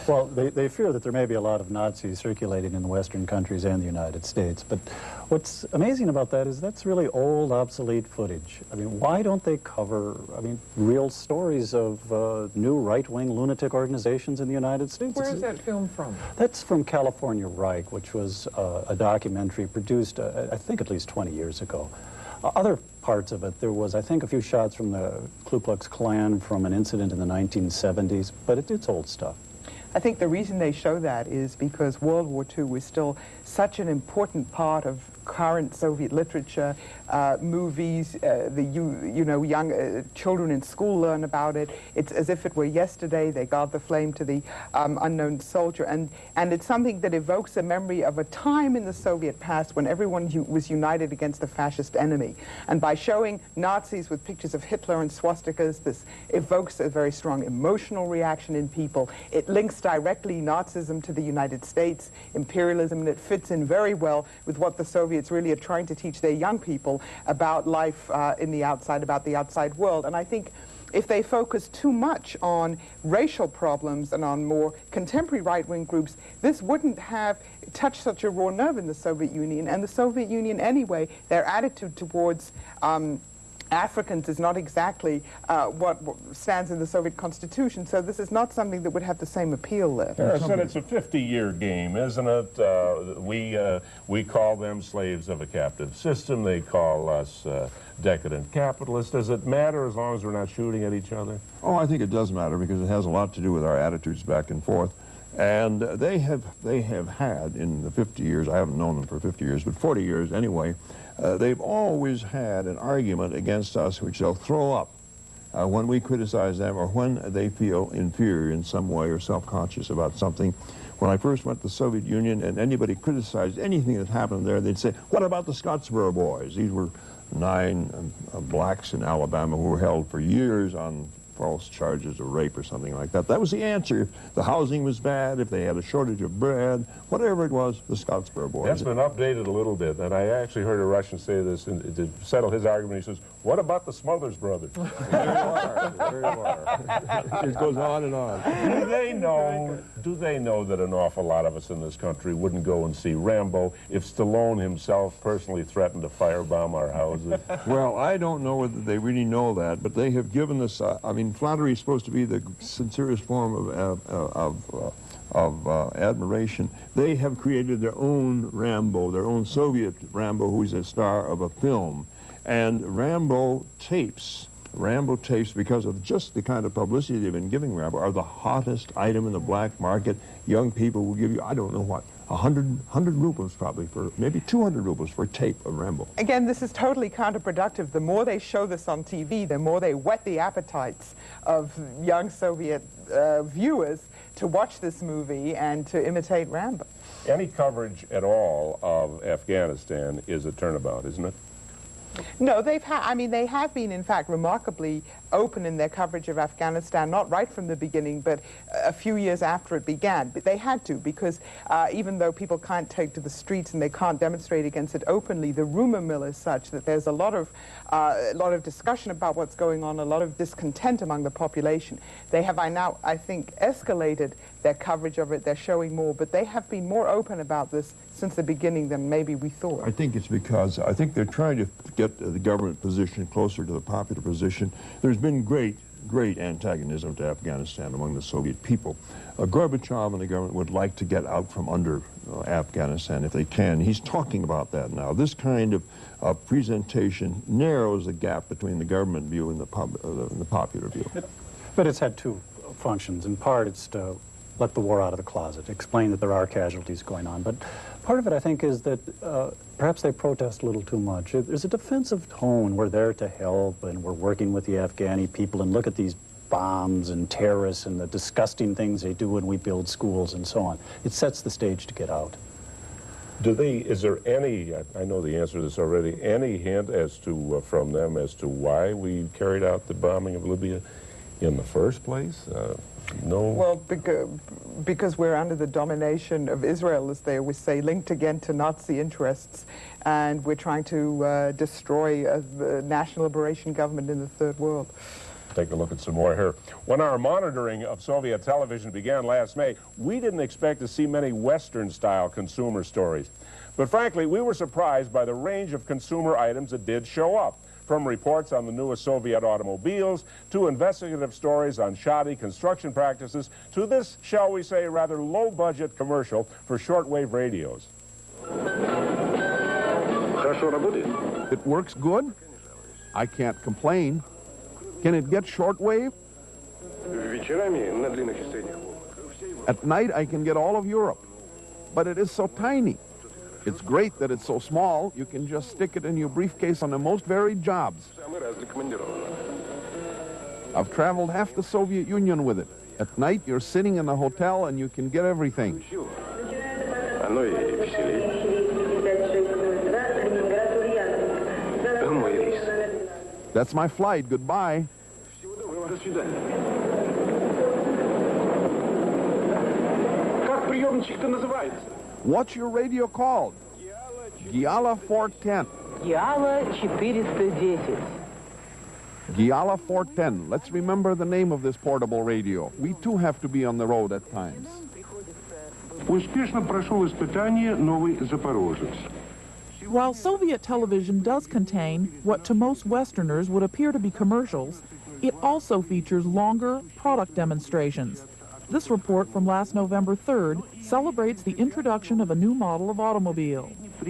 G: Well, they fear that there may be a lot of Nazis circulating in the Western countries and the United States. But what's amazing about that is that's really old, obsolete footage. I mean, why don't they cover, real stories of new right-wing lunatic organizations in the United States?
J: Where is that film from?
G: That's from California Reich, which was a documentary produced, I think, at least 20 years ago. Other parts of it, there was, I think, a few shots from the Ku Klux Klan from an incident in the 1970s, but it's old stuff.
H: I think the reason they show that is because World War II was still such an important part of current Soviet literature, movies, young children in school learn about it. It's as if it were yesterday. They guard the flame to the unknown soldier, and it's something that evokes a memory of a time in the Soviet past when everyone was united against the fascist enemy. And by showing Nazis with pictures of Hitler and swastikas, this evokes a very strong emotional reaction in people. It links directly Nazism to the United States imperialism, and it fits in very well with what the Soviets really are trying to teach their young people about life in the outside, about the outside world. And I think if they focus too much on racial problems and on more contemporary right-wing groups, this wouldn't have touched such a raw nerve in the Soviet Union. And the Soviet Union anyway, their attitude towards Africans is not exactly what stands in the Soviet Constitution, so this is not something that would have the same appeal there.
A: Harrison, it's a 50-year game, isn't it? We call them slaves of a captive system. They call us decadent capitalists. Does it matter as long as we're not shooting at each other?
I: Oh, I think it does matter because it has a lot to do with our attitudes back and forth. And they have had, in the 50 years, I haven't known them for 50 years, but 40 years anyway, they've always had an argument against us which they'll throw up when we criticize them or when they feel inferior in some way or self-conscious about something. When I first went to the Soviet Union and anybody criticized anything that happened there, they'd say, what about the Scottsboro boys? These were 9 blacks in Alabama who were held for years on false charges of rape or something like that. That was the answer. If the housing was bad, if they had a shortage of bread, whatever it was, the Scottsboro boys.
A: That's been updated a little bit, and I actually heard a Russian say this to settle his argument. He says, what about the Smothers Brothers?
I: There you are. There you are. It goes on and on.
A: Do they know that an awful lot of us in this country wouldn't go and see Rambo if Stallone himself personally threatened to firebomb our houses?
I: Well, I don't know whether they really know that, but they have given us, flattery is supposed to be the sincerest form of admiration. They have created their own Rambo, their own Soviet Rambo, who's a star of a film. And Rambo tapes Rambo tapes, because of just the kind of publicity they've been giving Rambo, are the hottest item in the black market. Young people will give you, I don't know what, 100 rubles probably, for maybe 200 rubles for a tape of Rambo.
H: Again, this is totally counterproductive. The more they show this on TV, the more they whet the appetites of young Soviet viewers to watch this movie and to imitate Rambo.
A: Any coverage at all of Afghanistan is a turnabout, isn't it?
H: No, they have been, in fact, remarkably open in their coverage of Afghanistan, not right from the beginning, but a few years after it began. But they had to, because even though people can't take to the streets and they can't demonstrate against it openly, the rumor mill is such that there's a lot of discussion about what's going on, a lot of discontent among the population. They have now, I think, escalated their coverage of it. They're showing more, but they have been more open about this since the beginning than maybe we thought.
I: I think it's because I think they're trying to get the government position closer to the popular position. There's been great antagonism to Afghanistan among the Soviet people. Gorbachev and the government would like to get out from under Afghanistan if they can. He's talking about that now. This kind of presentation narrows the gap between the government view and the popular view.
G: But it's had two functions. In part, it's to let the war out of the closet, explain that there are casualties going on. But part of it, I think, is that perhaps they protest a little too much. There's a defensive tone. We're there to help, and we're working with the Afghani people, and look at these bombs and terrorists and the disgusting things they do when we build schools and so on. It sets the stage to get out.
A: Is there any, I know the answer to this already, any hint as to, from them as to why we carried out the bombing of Libya in the first place? No.
H: Well, because we're under the domination of Israel, as they always say, linked again to Nazi interests, and we're trying to destroy the national liberation government in the Third World.
A: Take a look at some more here. When our monitoring of Soviet television began last May, we didn't expect to see many Western-style consumer stories. But frankly, we were surprised by the range of consumer items that did show up. From reports on the newest Soviet automobiles, to investigative stories on shoddy construction practices, to this, shall we say, rather low-budget commercial for shortwave radios.
D: It works good. I can't complain. Can it get shortwave? At night, I can get all of Europe, but it is so tiny. It's great that it's so small, you can just stick it in your briefcase on the most varied jobs. I've traveled half the Soviet Union with it. At night, you're sitting in a hotel and you can get everything. That's my flight. Goodbye. What's your radio called? Giala 410.
O: Giala 410.
D: Giala 410. Let's remember the name of this portable radio. We too have to be on the road at times.
K: Успешно прошел испытание новый Запорожец.
E: While Soviet television does contain what to most Westerners would appear to be commercials, it also features longer product demonstrations. This report from last November 3rd celebrates the introduction of a new model of automobile.
D: The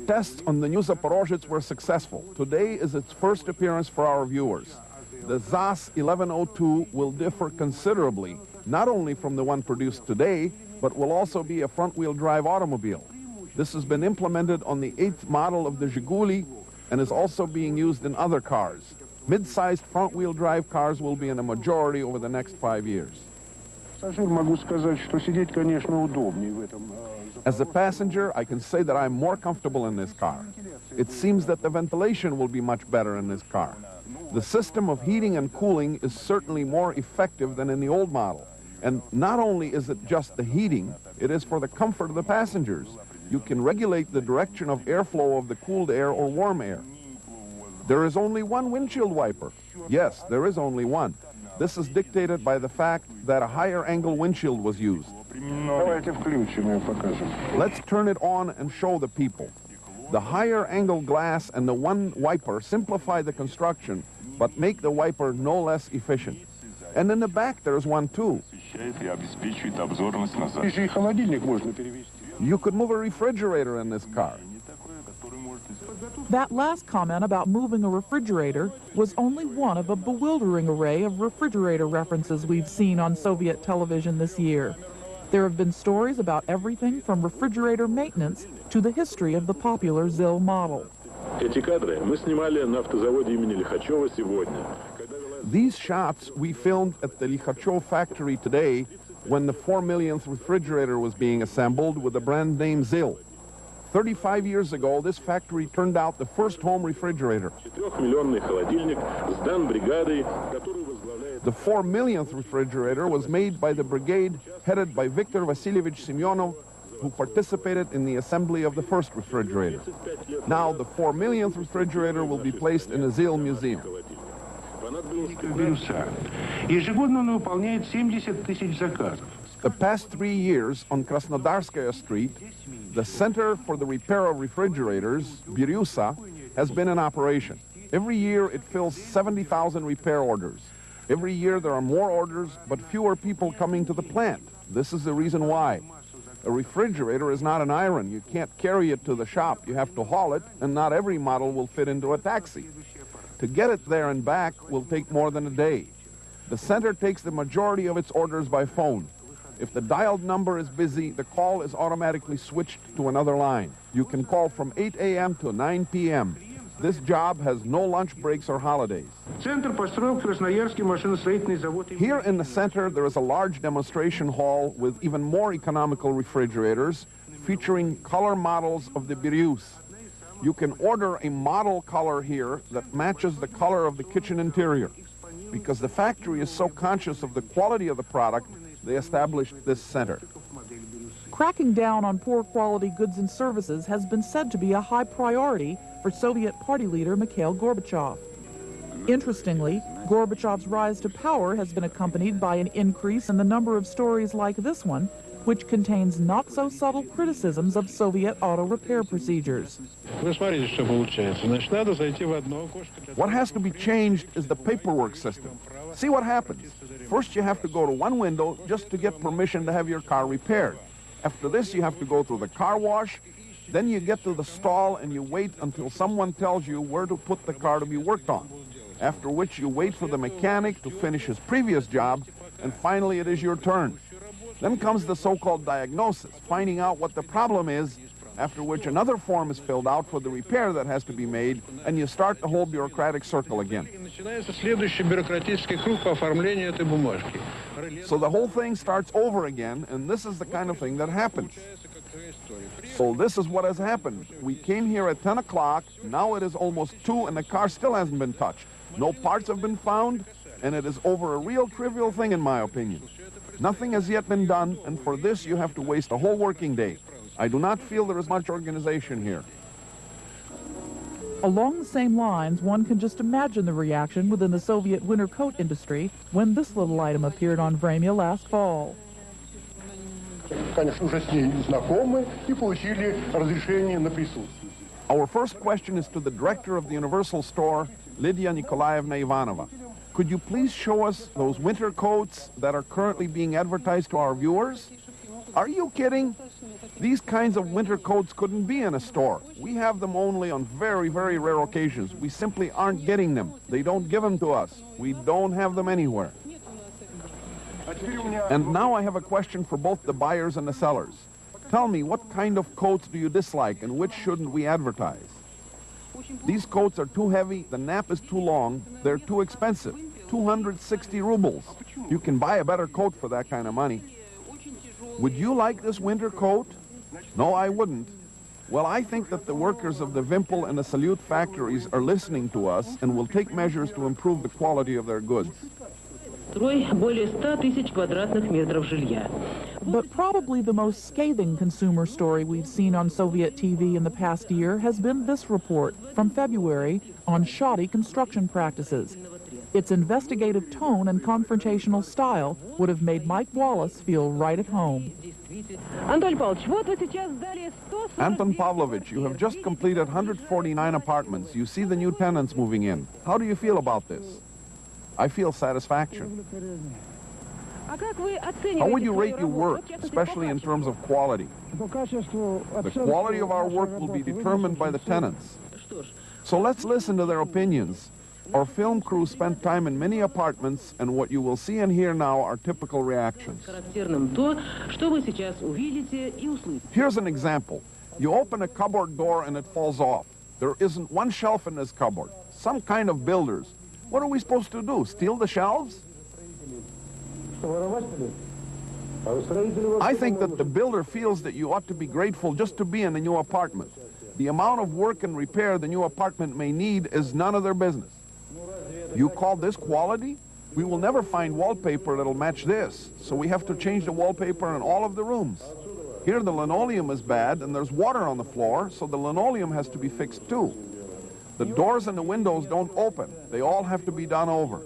D: tests on the new Zaporozhets were successful. Today is its first appearance for our viewers. The ZAS 1102 will differ considerably, not only from the one produced today, but will also be a front-wheel drive automobile. This has been implemented on the 8th model of the Zhiguli and is also being used in other cars. Mid-sized front-wheel drive cars will be in a majority over the next 5 years. As a passenger, I can say that I'm more comfortable in this car. It seems that the ventilation will be much better in this car. The system of heating and cooling is certainly more effective than in the old model. And not only is it just the heating, it is for the comfort of the passengers. You can regulate the direction of airflow of the cooled air or warm air. There is only one windshield wiper. Yes, there is only one. This is dictated by the fact that a higher angle windshield was used. Let's turn it on and show the people. The higher angle glass and the one wiper simplify the construction, but make the wiper no less efficient. And in the back there's one too. You could move a refrigerator in this car.
E: That last comment about moving a refrigerator was only one of a bewildering array of refrigerator references we've seen on Soviet television this year. There have been stories about everything from refrigerator maintenance to the history of the popular ZIL model.
D: These shots we filmed at the Likhachov factory today when the 4 millionth refrigerator was being assembled with the brand name ZIL. 35 years ago, this factory turned out the first home refrigerator. The 4 millionth refrigerator was made by the brigade headed by Viktor Vasilievich Semyonov, who participated in the assembly of the first refrigerator. Now the 4 millionth refrigerator will be placed in a ZIL museum. The past 3 years on Krasnodarskaya Street, the Center for the Repair of Refrigerators, USAREUR, has been in operation. Every year it fills 70,000 repair orders. Every year there are more orders, but fewer people coming to the plant. This is the reason why. A refrigerator is not an iron. You can't carry it to the shop. You have to haul it, and not every model will fit into a taxi. To get it there and back will take more than a day. The center takes the majority of its orders by phone. If the dialed number is busy, the call is automatically switched to another line. You can call from 8 a.m. to 9 p.m. This job has no lunch breaks or holidays. Here in the center, there is a large demonstration hall with even more economical refrigerators featuring color models of the Biryus. You can order a model color here that matches the color of the kitchen interior. Because the factory is so conscious of the quality of the product, they established this center.
E: Cracking down on poor quality goods and services has been said to be a high priority for Soviet Party leader Mikhail Gorbachev. Interestingly, Gorbachev's rise to power has been accompanied by an increase in the number of stories like this one, which contains not-so-subtle criticisms of Soviet auto repair procedures.
D: What has to be changed is the paperwork system. See what happens. First you have to go to one window just to get permission to have your car repaired. After this you have to go through the car wash, then you get to the stall and you wait until someone tells you where to put the car to be worked on. After which you wait for the mechanic to finish his previous job, and finally it is your turn. Then comes the so-called diagnosis, finding out what the problem is, after which another form is filled out for the repair that has to be made, and you start the whole bureaucratic circle again. So the whole thing starts over again, and this is the kind of thing that happens. So this is what has happened. We came here at 10 o'clock, now it is almost 2, and the car still hasn't been touched. No parts have been found, and it is over a real trivial thing in my opinion. Nothing has yet been done, and for this you have to waste a whole working day. I do not feel there is much organization here.
E: Along the same lines, one can just imagine the reaction within the Soviet winter coat industry when this little item appeared on Vremya last fall.
D: Our first question is to the director of the Universal Store, Lydia Nikolaevna Ivanova. Could you please show us those winter coats that are currently being advertised to our viewers? Are you kidding? These kinds of winter coats couldn't be in a store. We have them only on very, very rare occasions. We simply aren't getting them. They don't give them to us. We don't have them anywhere. And now I have a question for both the buyers and the sellers. Tell me, what kind of coats do you dislike and which shouldn't we advertise? These coats are too heavy, the nap is too long, they're too expensive. 260 rubles. You can buy a better coat for that kind of money. Would you like this winter coat? No, I wouldn't. Well, I think that the workers of the Wimpel and the Salute factories are listening to us and will take measures to improve the quality of their goods.
E: But probably the most scathing consumer story we've seen on Soviet TV in the past year has been this report from February on shoddy construction practices. Its investigative tone and confrontational style would have made Mike Wallace feel right at home.
D: Anton Pavlovich, you have just completed 149 apartments. You see the new tenants moving in. How do you feel about this? I feel satisfaction. How would you rate your work, especially in terms of quality? The quality of our work will be determined by the tenants. So let's listen to their opinions. Our film crew spent time in many apartments, and what you will see and hear now are typical reactions. Here's an example. You open a cupboard door and it falls off. There isn't one shelf in this cupboard. Some kind of builders. What are we supposed to do? Steal the shelves? I think that the builder feels that you ought to be grateful just to be in a new apartment. The amount of work and repair the new apartment may need is none of their business. You call this quality? We will never find wallpaper that'll match this, so we have to change the wallpaper in all of the rooms. Here the linoleum is bad and there's water on the floor, so the linoleum has to be fixed too. The doors and the windows don't open. They all have to be done over.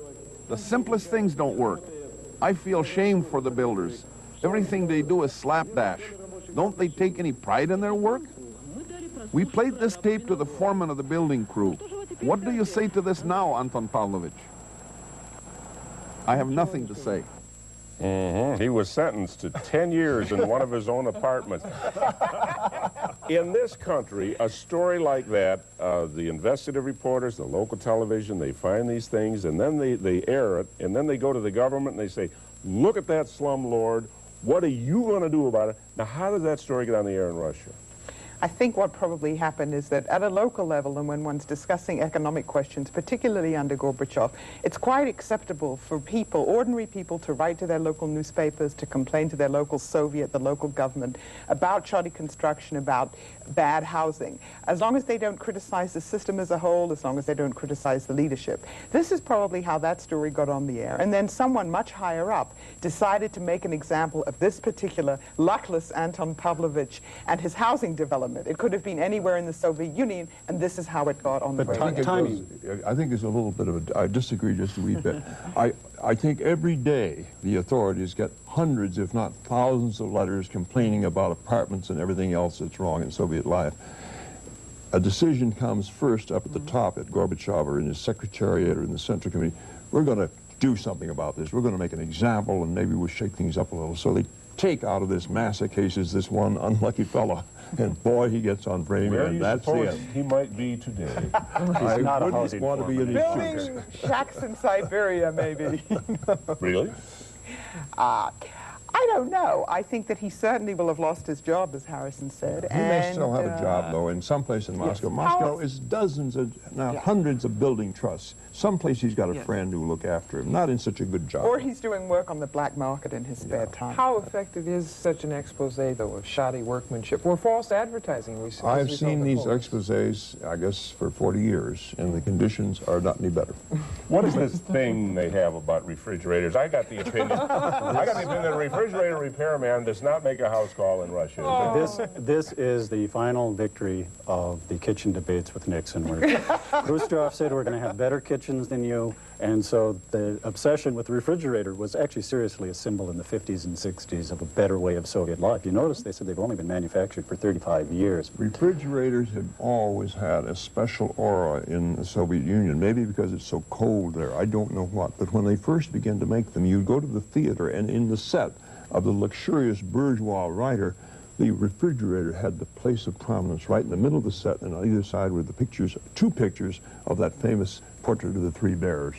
D: The simplest things don't work. I feel shame for the builders. Everything they do is slapdash. Don't they take any pride in their work? We played this tape to the foreman of the building crew. What do you say to this now, Anton Pavlovich? I have nothing to say.
A: He was sentenced to 10 years in one of his own apartments. In this country, a story like that, the investigative reporters, the local television, they find these things, and then they air it, and then they go to the government and they say, look at that slumlord, what are you going to do about it? Now, how does that story get on the air in Russia?
H: I think what probably happened is that at a local level, and when one's discussing economic questions, particularly under Gorbachev, it's quite acceptable for people, ordinary people, to write to their local newspapers, to complain to their local Soviet, the local government, about shoddy construction, about bad housing, as long as they don't criticize the system as a whole, as long as they don't criticize the leadership. This is probably how that story got on the air. And then someone much higher up decided to make an example of this particular luckless Anton Pavlovich and his housing development. It could have been anywhere in the Soviet Union, and this is how it got on the radio.
I: I think it's a little bit of a, I disagree just a wee bit. I think every day the authorities get hundreds, if not thousands, of letters complaining about apartments and everything else that's wrong in Soviet life. A decision comes first up at the top at Gorbachev or in his secretariat or in the Central Committee. We're going to do something about this. We're going to make an example, and maybe we'll shake things up a little. So they take out of this mass of cases this one unlucky fellow, and boy, he gets on Vremya, and that's the end.
A: He might be today.
I: I wouldn't want to be in his shoes.
H: Building shacks in Siberia, maybe.
A: Really?
H: I don't know. I think that he certainly will have lost his job, as Harrison said.
I: He may still have a job, though, in some place in Moscow.
H: Yes.
I: Moscow is dozens of, hundreds of building trusts. Someplace he's got a friend who will look after him, not in such a good job.
H: Or he's doing work on the black market in his spare time.
J: How effective is such an expose, though, of shoddy workmanship or false advertising?
I: I've seen these exposés, I guess, for 40 years, and the conditions are not any better.
A: What is this thing they have about refrigerators? I got the opinion that a refrigerator repairman does not make a house call in Russia.
G: Oh. This is the final victory of the kitchen debates with Nixon, where Khrushchev said we're going to have better kitchens than you, and so the obsession with the refrigerator was actually seriously a symbol in the 50s and 60s of a better way of Soviet life. You notice they said they've only been manufactured for 35 years.
I: Refrigerators have always had a special aura in the Soviet Union, maybe because it's so cold there, I don't know what, but when they first began to make them, you'd go to the theater, and in the set of the luxurious bourgeois writer, the refrigerator had the place of prominence right in the middle of the set, and on either side were the pictures, two pictures of that famous portrait of the Three Bears.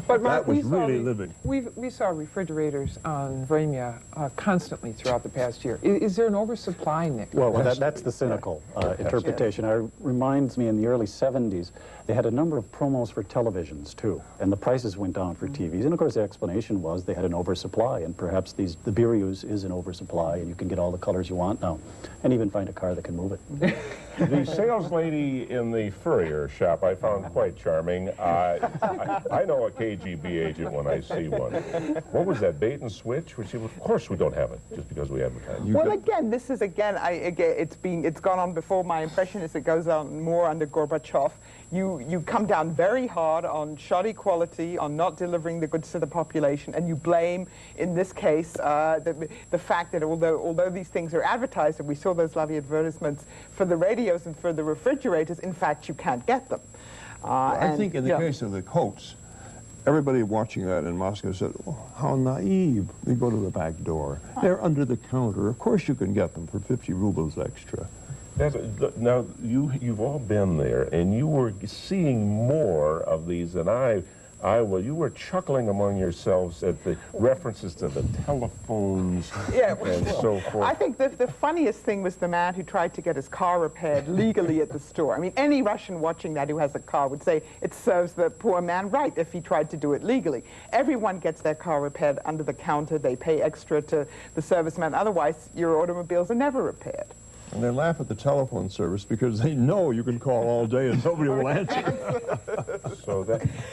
J: But Mark,
I: that was really living.
J: We saw refrigerators on Vremya constantly throughout the past year. Is there an oversupply, Nick?
G: Well, that's the cynical interpretation. It reminds me in the early 70s, they had a number of promos for televisions, too, and the prices went down for TVs. And, of course, the explanation was they had an oversupply, and perhaps the Beerus is an oversupply, and you can get all the colors you want now, and even find a car that can move it.
A: The sales lady in the furrier shop I found quite charming. I know a KGB agent when I see one. What was that, bait and switch? Of course we don't have it, just because we advertise.
H: Well, again, this is, it's gone on before. My impression is it goes on more under Gorbachev. You come down very hard on shoddy quality, on not delivering the goods to the population, and you blame, in this case, the fact that although these things are advertised, and we saw those lovely advertisements for the radios and for the refrigerators, in fact, you can't get them.
I: I think in the case of the coats, everybody watching that in Moscow said, oh, how naive. They go to the back door. They're under the counter. Of course you can get them for 50 rubles extra.
A: Now, you've all been there, and you were seeing more of these than I will. You were chuckling among yourselves at the references to the telephones and so forth.
H: I think the funniest thing was the man who tried to get his car repaired legally at the store. I mean, any Russian watching that who has a car would say it serves the poor man right if he tried to do it legally. Everyone gets their car repaired under the counter. They pay extra to the serviceman. Otherwise, your automobiles are never repaired.
I: And they laugh at the telephone service because they know you can call all day and nobody will answer.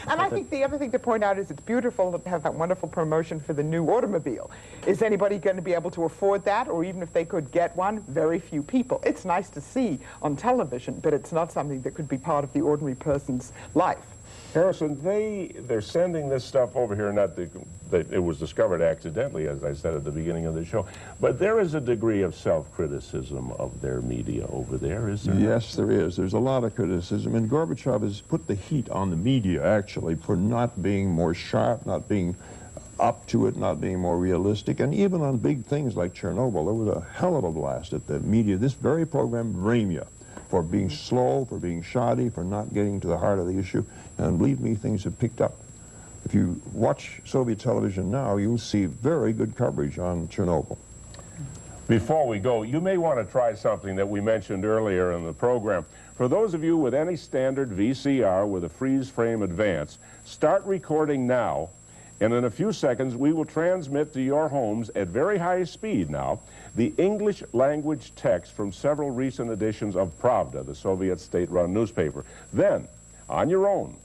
H: And I think the other thing to point out is it's beautiful to have that wonderful promotion for the new automobile. Is anybody going to be able to afford that? Or even if they could get one, very few people. It's nice to see on television, but it's not something that could be part of the ordinary person's life.
A: Harrison, they're sending this stuff over here, it was discovered accidentally, as I said at the beginning of the show, but there is a degree of self-criticism of their media over there, is there?
I: Yes, there is. There's a lot of criticism, and Gorbachev has put the heat on the media, actually, for not being more sharp, not being up to it, not being more realistic, and even on big things like Chernobyl, there was a hell of a blast at the media. This very program, Vremya, for being slow, for being shoddy, for not getting to the heart of the issue. And believe me, things have picked up. If you watch Soviet television now, you'll see very good coverage on Chernobyl.
A: Before we go, you may want to try something that we mentioned earlier in the program. For those of you with any standard VCR with a freeze frame advance, start recording now, and in a few seconds we will transmit to your homes at very high speed now the English language text from several recent editions of Pravda, the Soviet state-run newspaper. Then, on your own,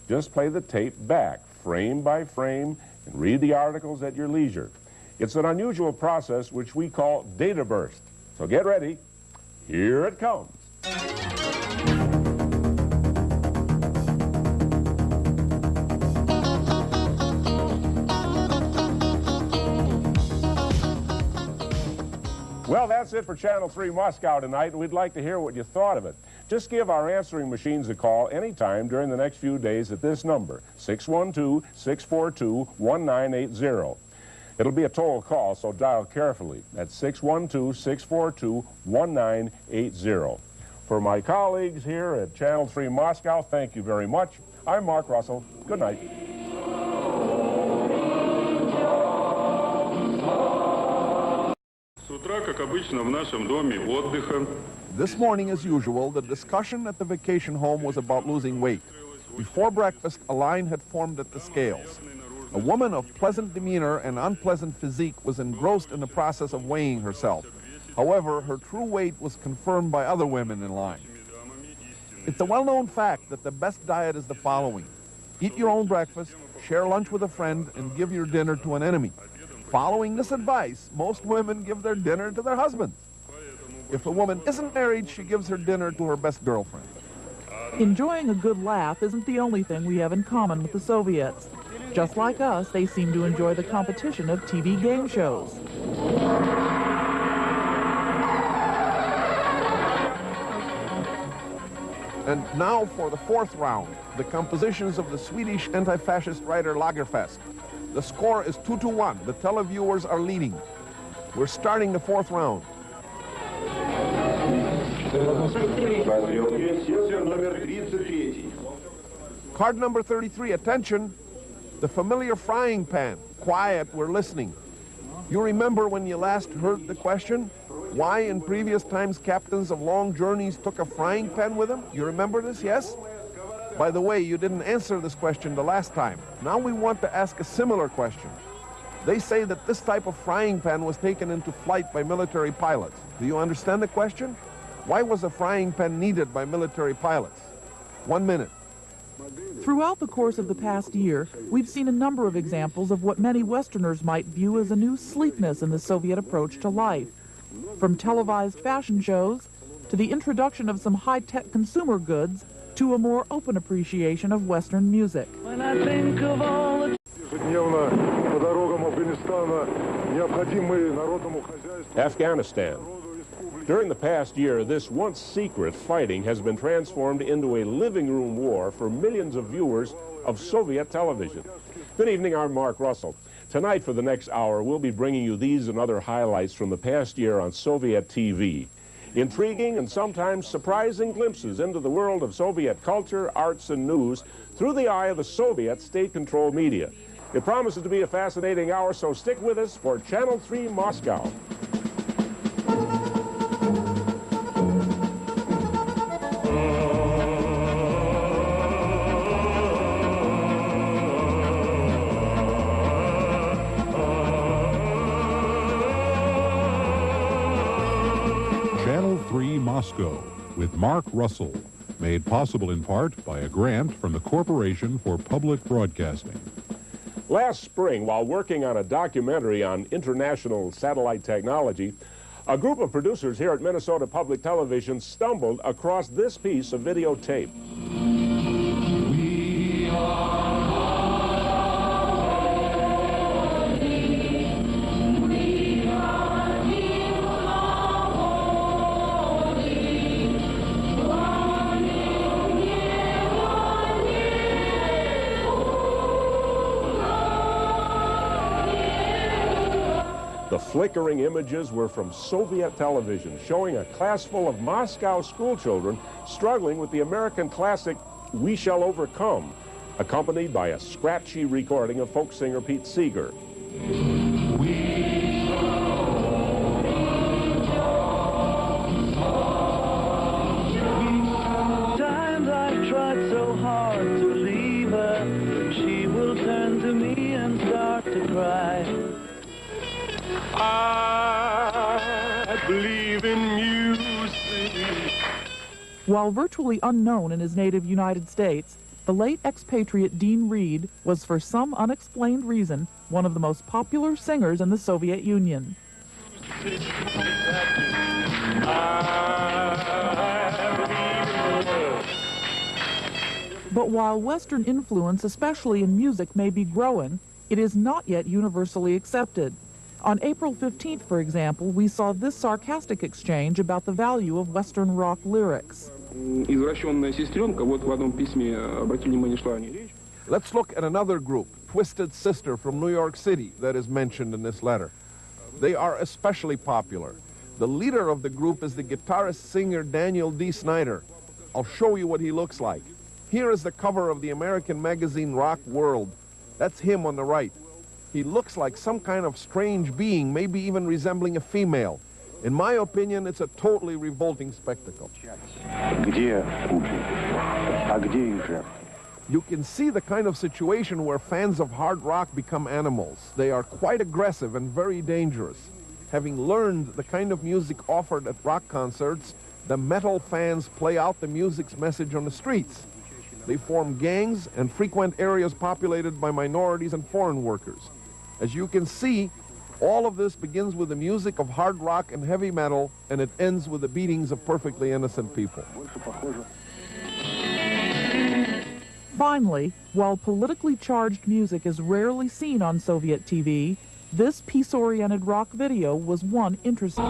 A: just play the tape back, frame by frame, and read the articles at your leisure. It's an unusual process which we call data burst. So get ready. Here it comes. Well, that's it for Channel 3 Moscow tonight, and we'd like to hear what you thought of it. Just give our answering machines a call anytime during the next few days at this number, 612-642-1980. It'll be a toll call, so dial carefully. That's 612-642-1980. For my colleagues here at Channel 3 Moscow, thank you very much. I'm Mark Russell. Good night.
D: This morning, as usual, the discussion at the vacation home was about losing weight. Before breakfast, a line had formed at the scales. A woman of pleasant demeanor and unpleasant physique was engrossed in the process of weighing herself. However, her true weight was confirmed by other women in line. It's a well-known fact that the best diet is the following. Eat your own breakfast, share lunch with a friend, and give your dinner to an enemy. Following this advice, most women give their dinner to their husbands. If a woman isn't married, she gives her dinner to her best girlfriend.
E: Enjoying a good laugh isn't the only thing we have in common with the Soviets. Just like us, they seem to enjoy the competition of TV game shows.
D: And now for the fourth round, the compositions of the Swedish anti-fascist writer Lagerfest. The score is 2-1. The televiewers are leading. We're starting the fourth round. Card number 33, attention. The familiar frying pan. Quiet, we're listening. You remember when you last heard the question? Why in previous times captains of long journeys took a frying pan with them? You remember this, yes? By the way, you didn't answer this question the last time. Now we want to ask a similar question. They say that this type of frying pan was taken into flight by military pilots. Do you understand the question? Why was a frying pan needed by military pilots? 1 minute.
E: Throughout the course of the past year, we've seen a number of examples of what many Westerners might view as a new sleekness in the Soviet approach to life. From televised fashion shows, to the introduction of some high-tech consumer goods, to a more open appreciation of Western music.
O: When I think of all the
A: Afghanistan. During the past year, this once secret fighting has been transformed into a living room war for millions of viewers of Soviet television. Good evening, I'm Mark Russell. Tonight, for the next hour, we'll be bringing you these and other highlights from the past year on Soviet TV. Intriguing and sometimes surprising glimpses into the world of Soviet culture, arts, and news through the eye of the Soviet state-controlled media. It promises to be a fascinating hour, so stick with us for Channel 3 Moscow.
B: Channel 3 Moscow with Mark Russell, made possible in part by a grant from the Corporation for Public Broadcasting.
A: Last spring, while working on a documentary on international satellite technology, a group of producers here at Minnesota Public Television stumbled across this piece of videotape.
F: We are
A: The flickering images were from Soviet television, showing a class full of Moscow schoolchildren struggling with the American classic We Shall Overcome, accompanied by a scratchy recording of folk singer Pete Seeger.
F: Times I've tried so hard to leave her, she will turn to me and start to cry.
A: I believe in music.
E: While virtually unknown in his native United States, the late expatriate Dean Reed was, for some unexplained reason, one of the most popular singers in the Soviet Union. But while Western influence, especially in music, may be growing, it is not yet universally accepted. On April 15th, for example, we saw this sarcastic exchange about the value of Western rock lyrics.
D: Let's look at another group, Twisted Sister from New York City, that is mentioned in this letter. They are especially popular. The leader of the group is the guitarist-singer Daniel D. Snyder. I'll show you what he looks like. Here is the cover of the American magazine Rock World. That's him on the right. He looks like some kind of strange being, maybe even resembling a female. In my opinion, it's a totally revolting spectacle. You can see the kind of situation where fans of hard rock become animals. They are quite aggressive and very dangerous. Having learned the kind of music offered at rock concerts, the metal fans play out the music's message on the streets. They form gangs and frequent areas populated by minorities and foreign workers. As you can see, all of this begins with the music of hard rock and heavy metal, and it ends with the beatings of perfectly innocent people.
E: Finally, while politically charged music is rarely seen on Soviet TV, this peace-oriented rock video was one interesting.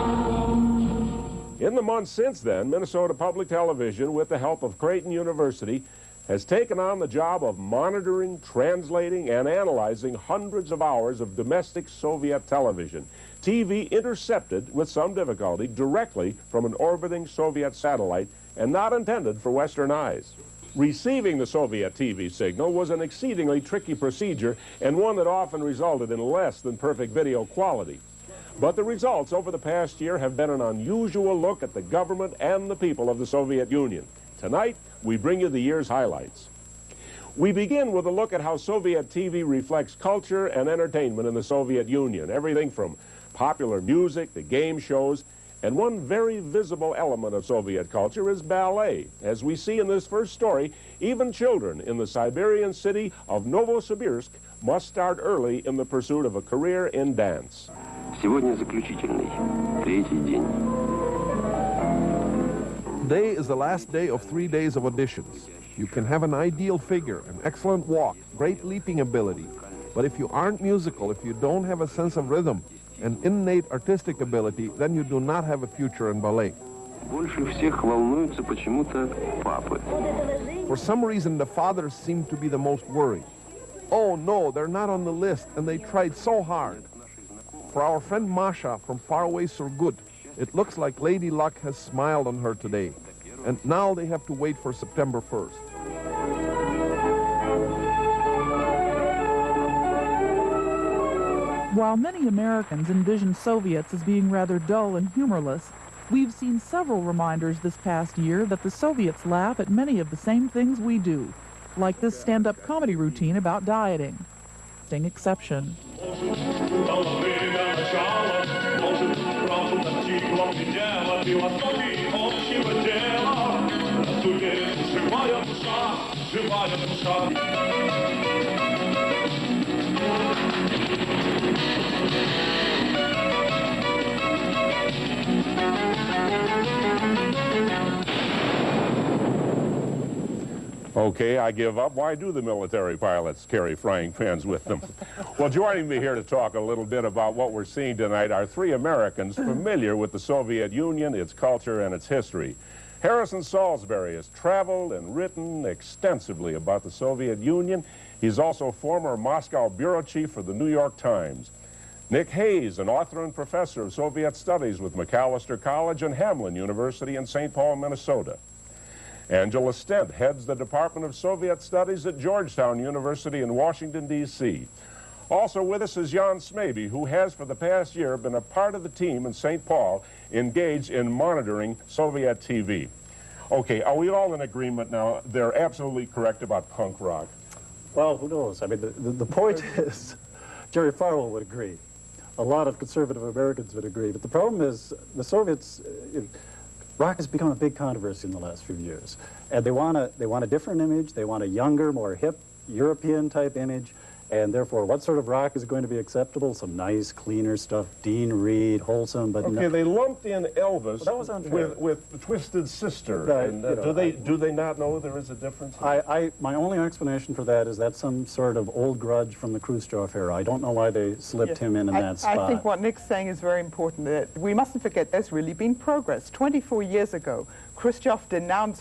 A: In the months since then, Minnesota Public Television, with the help of Creighton University, has taken on the job of monitoring, translating, and analyzing hundreds of hours of domestic Soviet television, TV intercepted with some difficulty directly from an orbiting Soviet satellite and not intended for Western eyes. Receiving the Soviet TV signal was an exceedingly tricky procedure and one that often resulted in less than perfect video quality. But the results over the past year have been an unusual look at the government and the people of the Soviet Union. Tonight, we bring you the year's highlights. We begin with a look at how Soviet TV reflects culture and entertainment in the Soviet Union, everything from popular music to game shows, and one very visible element of Soviet culture is ballet. As we see in this first story, even children in the Siberian city of Novosibirsk must start early in the pursuit of a career in dance.
C: Сегодня заключительный, третий день.
D: Today is the last day of 3 days of auditions. You can have an ideal figure, an excellent walk, great leaping ability. But if you aren't musical, if you don't have a sense of rhythm and innate artistic ability, then you do not have a future in ballet.
C: Больше всех волнуются почему-то папы.
D: For some reason, the fathers seem to be the most worried. Oh no, they're not on the list, and they tried so hard. For our friend Masha from faraway Surgut, It looks like Lady Luck has smiled on her today, and now they have to wait for September 1st.
E: While many Americans envision Soviets as being rather dull and humorless, we've seen several reminders this past year that the Soviets laugh at many of the same things we do, like this stand-up comedy routine about dieting. Exception.
A: Okay, I give up. Why do the military pilots carry frying pans with them? Well, joining me here to talk a little bit about what we're seeing tonight are three Americans familiar with the Soviet Union, its culture, and its history. Harrison Salisbury has traveled and written extensively about the Soviet Union. He's also former Moscow bureau chief for the New York Times. Nick Hayes, an author and professor of Soviet Studies with Macalester College and Hamline University in St. Paul, Minnesota. Angela Stent heads the Department of Soviet Studies at Georgetown University in Washington, D.C. Also with us is Jan Smaby, who has for the past year been a part of the team in St. Paul engaged in monitoring Soviet TV. Okay, are we all in agreement now? They're absolutely correct about punk rock.
G: Well, who knows? I mean, the point is, Jerry Falwell would agree. A lot of conservative Americans would agree. But the problem is the Soviets... rock has become a big controversy in the last few years, and they want a different image. They want a younger, more hip, European-type image, and therefore, what sort of rock is going to be acceptable? Some nice, cleaner stuff, Dean Reed, wholesome, but
A: okay, they lumped in Elvis with the Twisted Sister. And, do they not know there is a difference?
G: My only explanation for that is that's some sort of old grudge from the Khrushchev era. I don't know why they slipped him in that spot.
H: I think what Nick's saying is very important. That we mustn't forget there's really been progress. 24 years ago, Khrushchev denounced